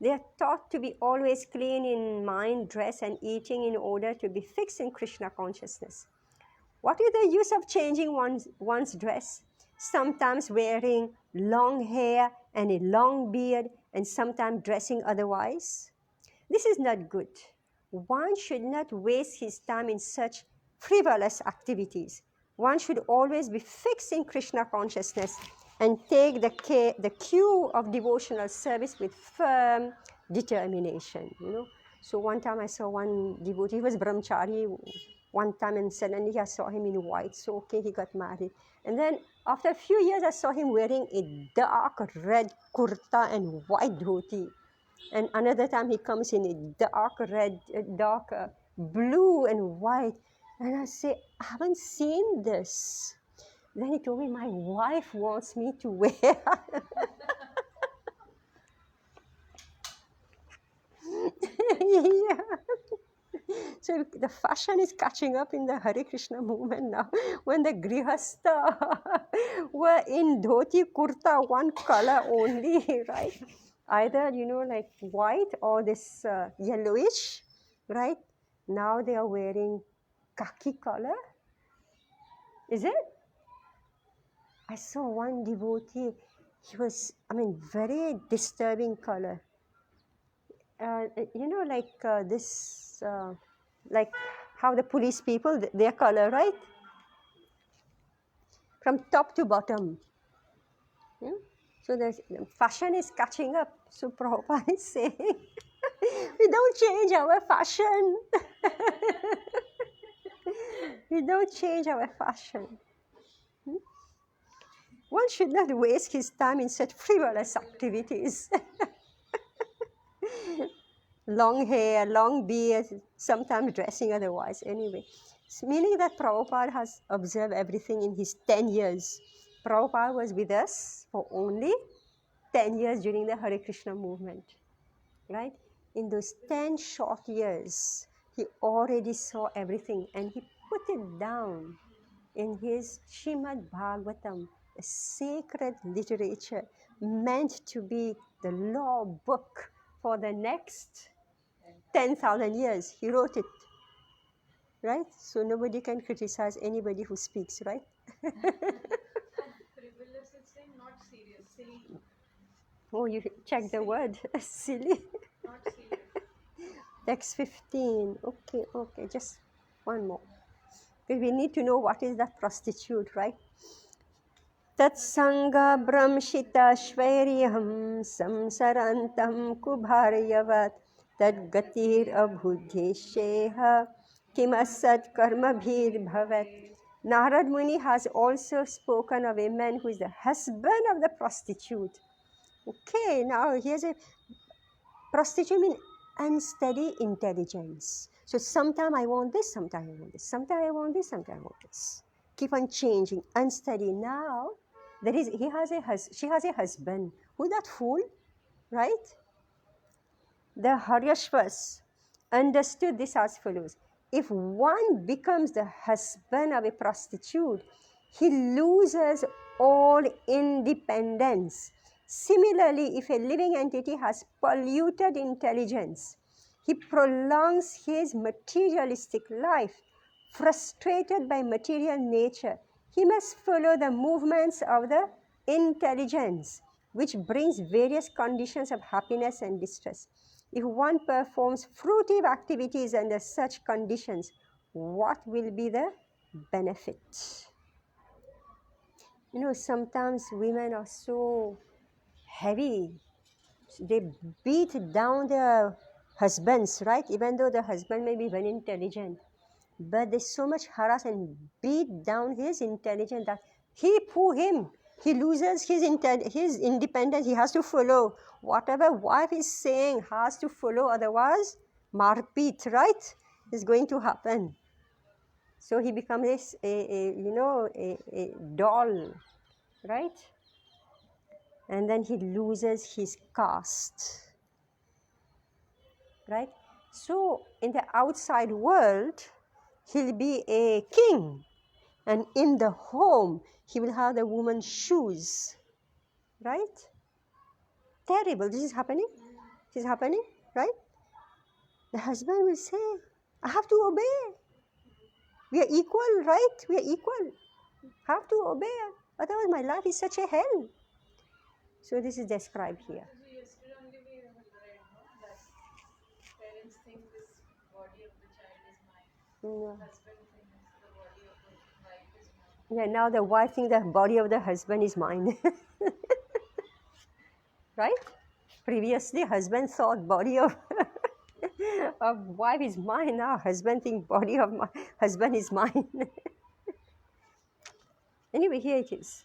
They are taught to be always clean in mind, dress, and eating in order to be fixed in Krishna consciousness. What is the use of changing one's dress? Sometimes wearing long hair and a long beard, and sometimes dressing otherwise. This is not good. One should not waste his time in such frivolous activities. One should always be fixed in Krishna consciousness and take the cue of devotional service with firm determination. So one time I saw one devotee, he was brahmachari one time, and suddenly I saw him in white. So okay, he got married. And then after a few years, I saw him wearing a dark red kurta and white dhoti. And another time he comes in a dark red, dark blue and white. And I say, I haven't seen this. Then he told me, my wife wants me to wear. Yeah. So the fashion is catching up in the Hare Krishna movement now. When the Grihastha were in dhoti kurta, one color only, right? Either, like white or this yellowish, right? Now they are wearing khaki color. Is it? I saw one devotee, he was, very disturbing color. Like this, like how the police people, their color, right? From top to bottom. So the fashion is catching up. So Prabhupada is saying, we don't change our fashion. We don't change our fashion. One should not waste his time in such frivolous activities. Long hair, long beard, sometimes dressing otherwise. Anyway, it's meaning that Prabhupada has observed everything in his 10 years. Prabhupada was with us for only 10 years during the Hare Krishna movement, right? In those 10 short years, he already saw everything and he put it down in his Srimad Bhagavatam, a sacred literature meant to be the law book for the next 10,000 years. He wrote it, right? So nobody can criticize anybody who speaks, right? Frivolous is saying not serious, silly, Oh, you check the word. Silly. not serious. Text 15. Okay, just one more. Because we need to know what is that prostitute, right? Tatsanga Brahmshita Shvairiyam Samsarantam Kubharyavat Tadgatir Abhudhesheha Kimasat Karma Bhir Bhavat. Narad Muni has also spoken of a man who is the husband of the prostitute. Okay, now here's a prostitute means unsteady intelligence. So sometimes I want this, sometimes I want this, sometimes I want this, sometimes I want this. Keep on changing, unsteady. Now, she has a husband. Who's that fool, right? The Haryashvas understood this as follows. If one becomes the husband of a prostitute, he loses all independence. Similarly, if a living entity has polluted intelligence, he prolongs his materialistic life. Frustrated by material nature, he must follow the movements of the intelligence, which brings various conditions of happiness and distress. If one performs fruitive activities under such conditions, what will be the benefit? You know, sometimes women are so heavy. They beat down their husbands, right? Even though the husband may be very intelligent. But there's so much harass and beat down his intelligence that he loses his independence. He has to follow whatever wife is saying, has to follow, otherwise marpit, right, is going to happen. So he becomes a doll, right? And then he loses his caste, right? So in the outside world, he'll be a king. And in the home, he will have the woman's shoes, right? Terrible. This is happening. This is happening, right? The husband will say, I have to obey. We are equal, right? We are equal. I have to obey. Otherwise, my life is such a hell. So this is described here. So yesterday only we have read, no, that parents think this body of the child is mine. Yeah. Husband thinks the body of the wife is mine. Yeah, now the wife thinks the body of the husband is mine. Right? Previously, husband thought body of wife is mine. Now husband thinks body of my husband is mine. Anyway, here it is.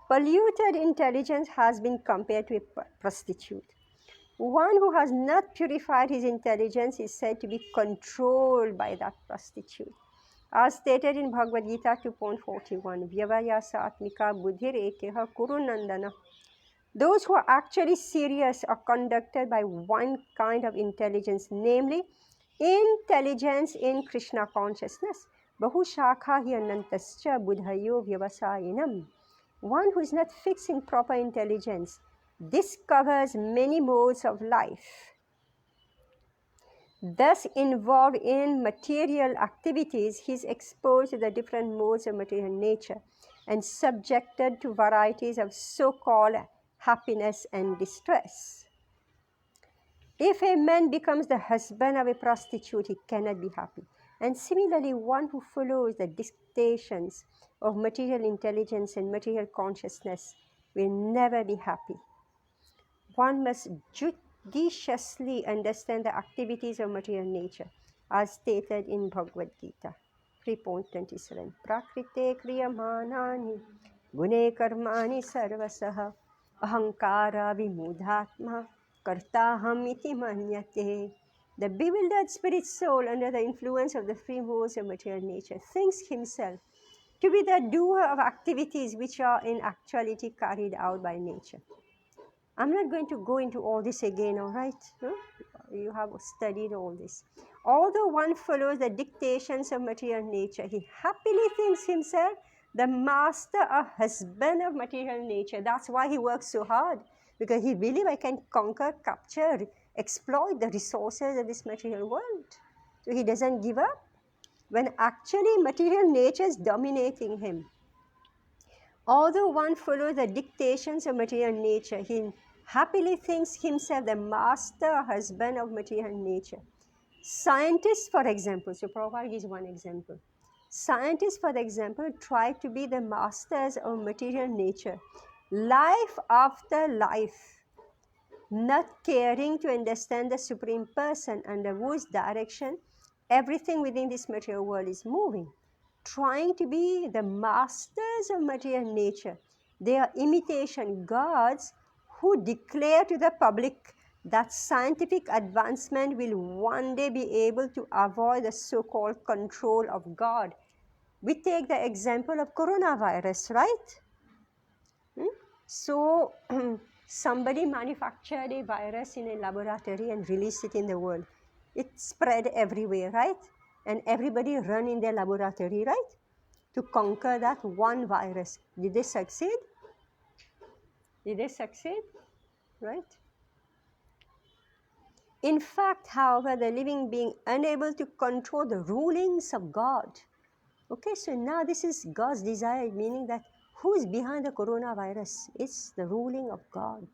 Polluted intelligence has been compared to a prostitute. One who has not purified his intelligence is said to be controlled by that prostitute. As stated in Bhagavad Gita 2.41, Vyavayasa Atmika Buddhir Ekeha Kurunandana. Those who are actually serious are conducted by one kind of intelligence, namely intelligence in Krishna consciousness. Bahushakha hi anantascha buddhayo vyavasayinam. One who is not fixed in proper intelligence discovers many modes of life. Thus involved in material activities, he is exposed to the different modes of material nature and subjected to varieties of so-called happiness and distress. If a man becomes the husband of a prostitute, he cannot be happy. And similarly, one who follows the dictations of material intelligence and material consciousness will never be happy. One must judiciously understand the activities of material nature, as stated in Bhagavad Gita. 3.27. Prakrite kriyamanani gune karmani sarvasaha ahankara vimudhatma kartaham iti manyate. The bewildered spirit soul, under the influence of the free modes of material nature, thinks himself to be the doer of activities which are in actuality carried out by nature. I'm not going to go into all this again, all right? Huh? You have studied all this. Although one follows the dictations of material nature, he happily thinks himself the master or husband of material nature. That's why he works so hard, because he believes I can conquer, capture, exploit the resources of this material world. So he doesn't give up when actually material nature is dominating him. Although one follows the dictations of material nature, he happily thinks himself the master husband of material nature. Scientists, for example, so Prabhupada gives one example. Scientists, for example, try to be the masters of material nature, life after life, not caring to understand the Supreme Person under whose direction everything within this material world is moving. Trying to be the masters of material nature. They are imitation gods who declare to the public that scientific advancement will one day be able to avoid the so-called control of God. We take the example of coronavirus, right? So somebody manufactured a virus in a laboratory and released it in the world. It spread everywhere, right? And everybody run in their laboratory, right? To conquer that one virus. Did they succeed? Did they succeed? Right? In fact, however, the living being unable to control the rulings of God. Okay, so now this is God's desire, meaning that who is behind the coronavirus? It's the ruling of God.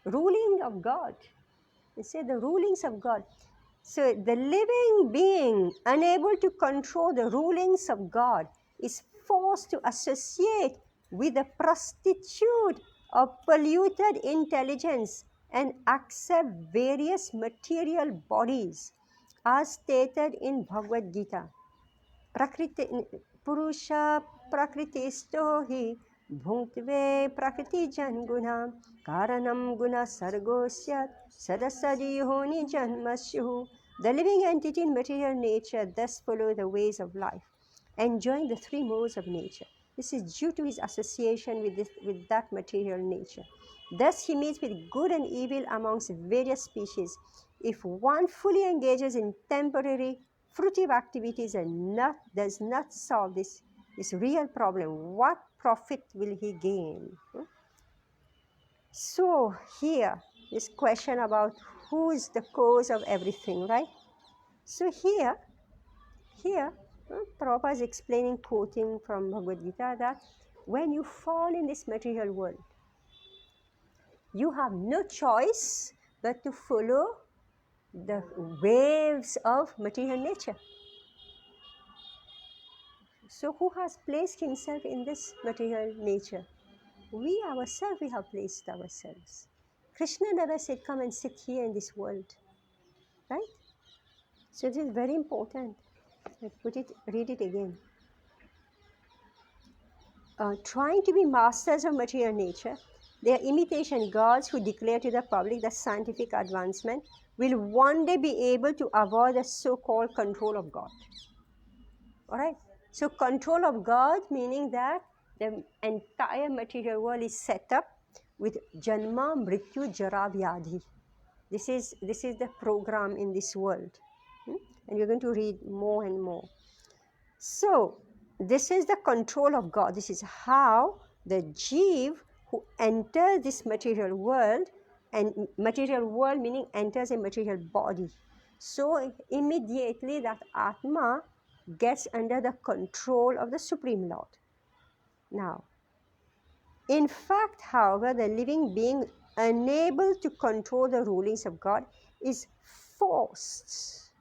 Ruling of God. They say the rulings of God. So the living being, unable to control the rulings of God, is forced to associate with the prostitute of polluted intelligence and accept various material bodies, as stated in Bhagavad Gita. Purusha prakritisto hi bhuntve prakriti jan guna karanam guna sargosyat sadasadi honi janmasyu. The living entity in material nature thus follow the ways of life, enjoying the three modes of nature. This is due to his association with that material nature. Thus he meets with good and evil amongst various species. If one fully engages in temporary fruitive activities and does not solve this real problem, what profit will he gain? So here, this question about who is the cause of everything, right? So here, Prabhupada is explaining, quoting from Bhagavad Gita, that when you fall in this material world, you have no choice but to follow the waves of material nature. So who has placed himself in this material nature? We ourselves, we have placed ourselves. Krishna never said, come and sit here in this world. Right? So it is very important. Read it again. Trying to be masters of material nature, they are imitation gods who declare to the public that scientific advancement will one day be able to avoid the so-called control of God. All right? So control of God, meaning that the entire material world is set up with Janma, Mrityu, Jara, Vyadhi. This is the program in this world. And we're going to read more and more. So this is the control of God. This is how the Jeev who enters this material world, and material world meaning enters a material body. So immediately that Atma gets under the control of the Supreme Lord. Now, in fact, however, the living being unable to control the rulings of God is forced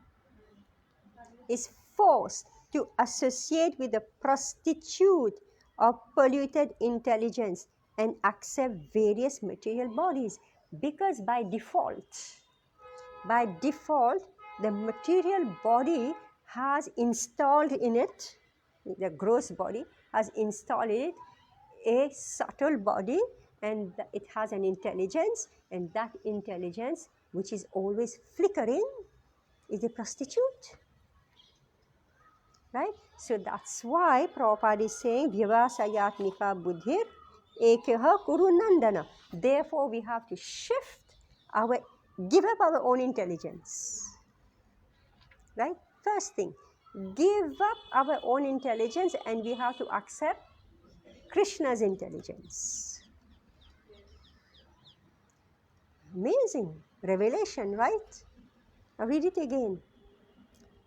to associate with the prostitute of polluted intelligence and accept various material bodies, because by default, the material body has installed in it, the gross body has installed in it a subtle body, and it has an intelligence, and that intelligence, which is always flickering, is a prostitute. Right? So that's why Prabhupada is saying, Vyavasayatmika buddhir ekaha kuru nandana. Therefore, we have to give up our own intelligence. Right? First thing, give up our own intelligence, and we have to accept Krishna's intelligence. Amazing revelation, right? Now read it again.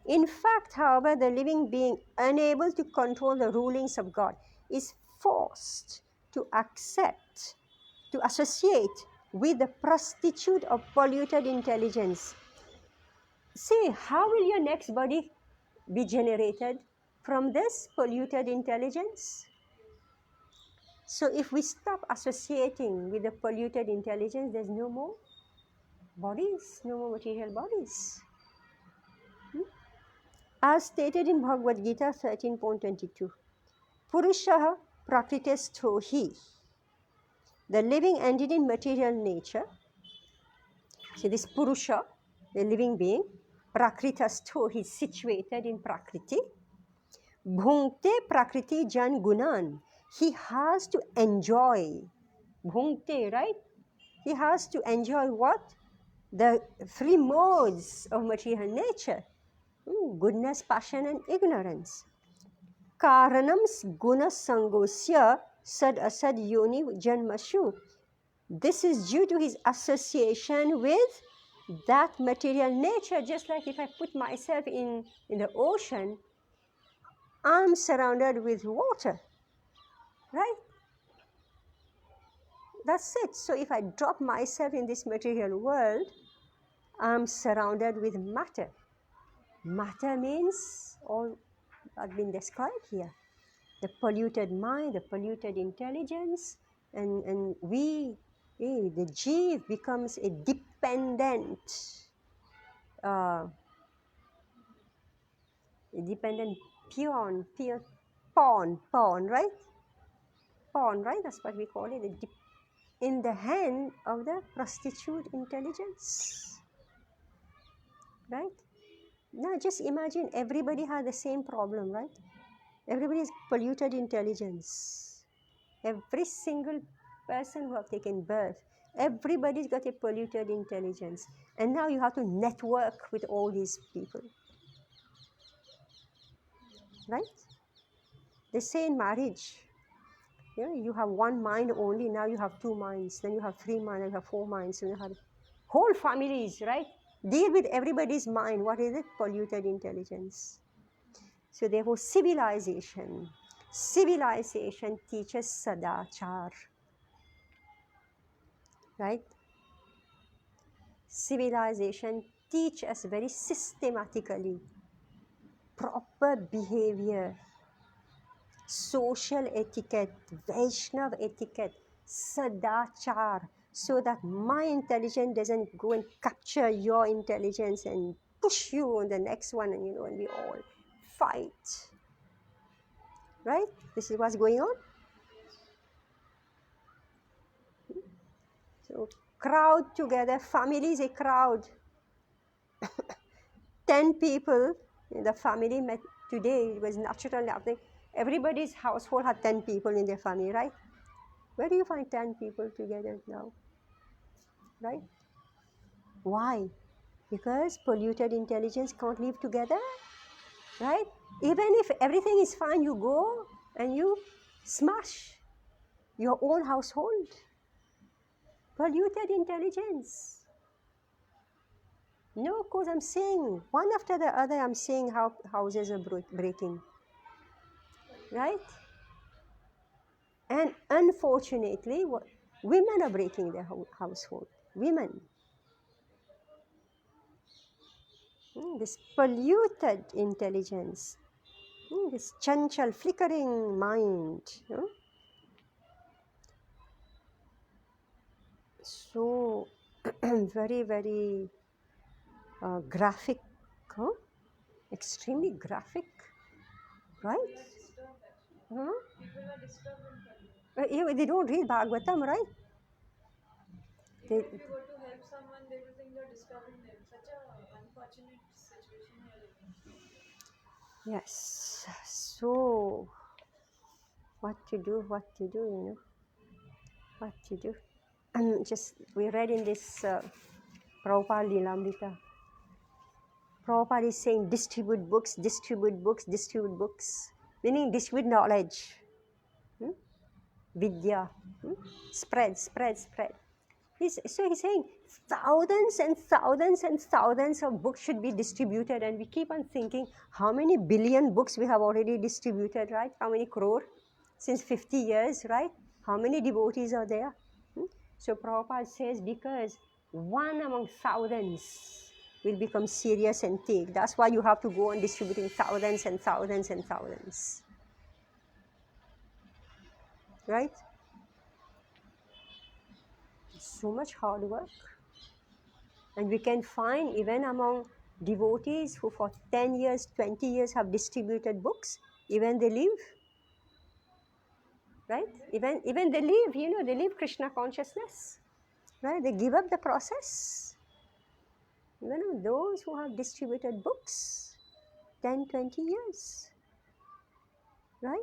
In fact, however, the living being, unable to control the rulings of God, is forced to associate with the prostitute of polluted intelligence. See, how will your next body be generated? From this polluted intelligence? So if we stop associating with the polluted intelligence, there's no more bodies, no more material bodies. As stated in Bhagavad Gita 13.22, Purushaha prakritisto hi. The living entity in material nature. So this Purusha, the living being, prakritasto, he is situated in Prakriti. Bhunkte prakriti jan gunan. He has to enjoy. Bhunkte, right? He has to enjoy what? The three modes of material nature. Goodness, passion and ignorance. Karanam guna sangosya sad asad yoni janmashu. This is due to his association with that material nature. Just like if I put myself in the ocean, I'm surrounded with water, right? That's it. So if I drop myself in this material world, I'm surrounded with matter. Matter means all that's been described here. The polluted mind, the polluted intelligence, and the jeev becomes a dependent pawn, right? Pawn, right? That's what we call it. In the hand of the prostitute intelligence, right? Now just imagine everybody has the same problem, right? Everybody has polluted intelligence. Every single person who have taken birth, everybody's got a polluted intelligence. And now you have to network with all these people. Right? They say in marriage, you have one mind only, now you have two minds, then you have three minds, then you have four minds, then you have whole families, right? Deal with everybody's mind. What is it? Polluted intelligence. So therefore, civilization teaches sadachar, right? Civilization teaches us very systematically proper behavior, social etiquette, Vaishnava etiquette, sadachar, so that my intelligence doesn't go and capture your intelligence and push you on the next one, and and we all fight. Right? This is what's going on. So crowd together, family is a crowd. 10 people in the family met today. It was natural happening. Everybody's household had 10 people in their family, right? Where do you find 10 people together now? Right? Why? Because polluted intelligence can't live together, right? Even if everything is fine, you go and you smash your own household. Polluted intelligence. No, because I'm saying one after the other, I'm saying how houses are breaking, right? And unfortunately, women are breaking their household. Women. This polluted intelligence, this chanchal, flickering mind. So, very, very graphic. extremely graphic, right? Disturbed actually. Huh? People are disturbed in Kali. Yeah, they don't read Bhagavatam, right? Even They, if you go to help someone, they will think you're disturbing them. Such a unfortunate situation we are living. yes. So, what to do? What to do? You know, what to do? Just we read in this Prabhupada Lilamrita. Prabhupada is saying distribute books, distribute books, distribute books, meaning distribute knowledge, vidya, spread, spread, spread. So he's saying thousands and thousands and thousands of books should be distributed, and we keep on thinking how many billion books we have already distributed, right? How many crore since 50 years, right? How many devotees are there? So Prabhupada says because one among thousands will become serious and take. That's why you have to go on distributing thousands and thousands and thousands, right? So much hard work. And we can find even among devotees who for 10 years, 20 years have distributed books, even they live, right? Even they live, they live Krishna consciousness, right? They give up the process. Even those who have distributed books, 10, 20 years, right?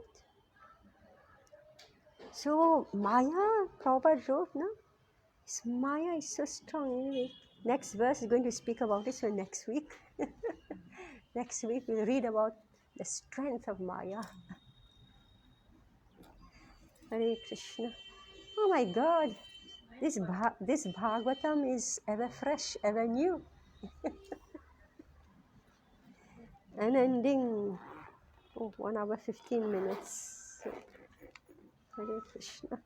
So Maya, Prabhupada wrote, no? Maya is so strong anyway. Next verse is going to speak about it, so next week. Next week we'll read about the strength of Maya. Hare Krishna. Oh my God, this Bhagavatam is ever fresh, ever new. Unending. Oh, 1 hour, 15 minutes. Hare Krishna.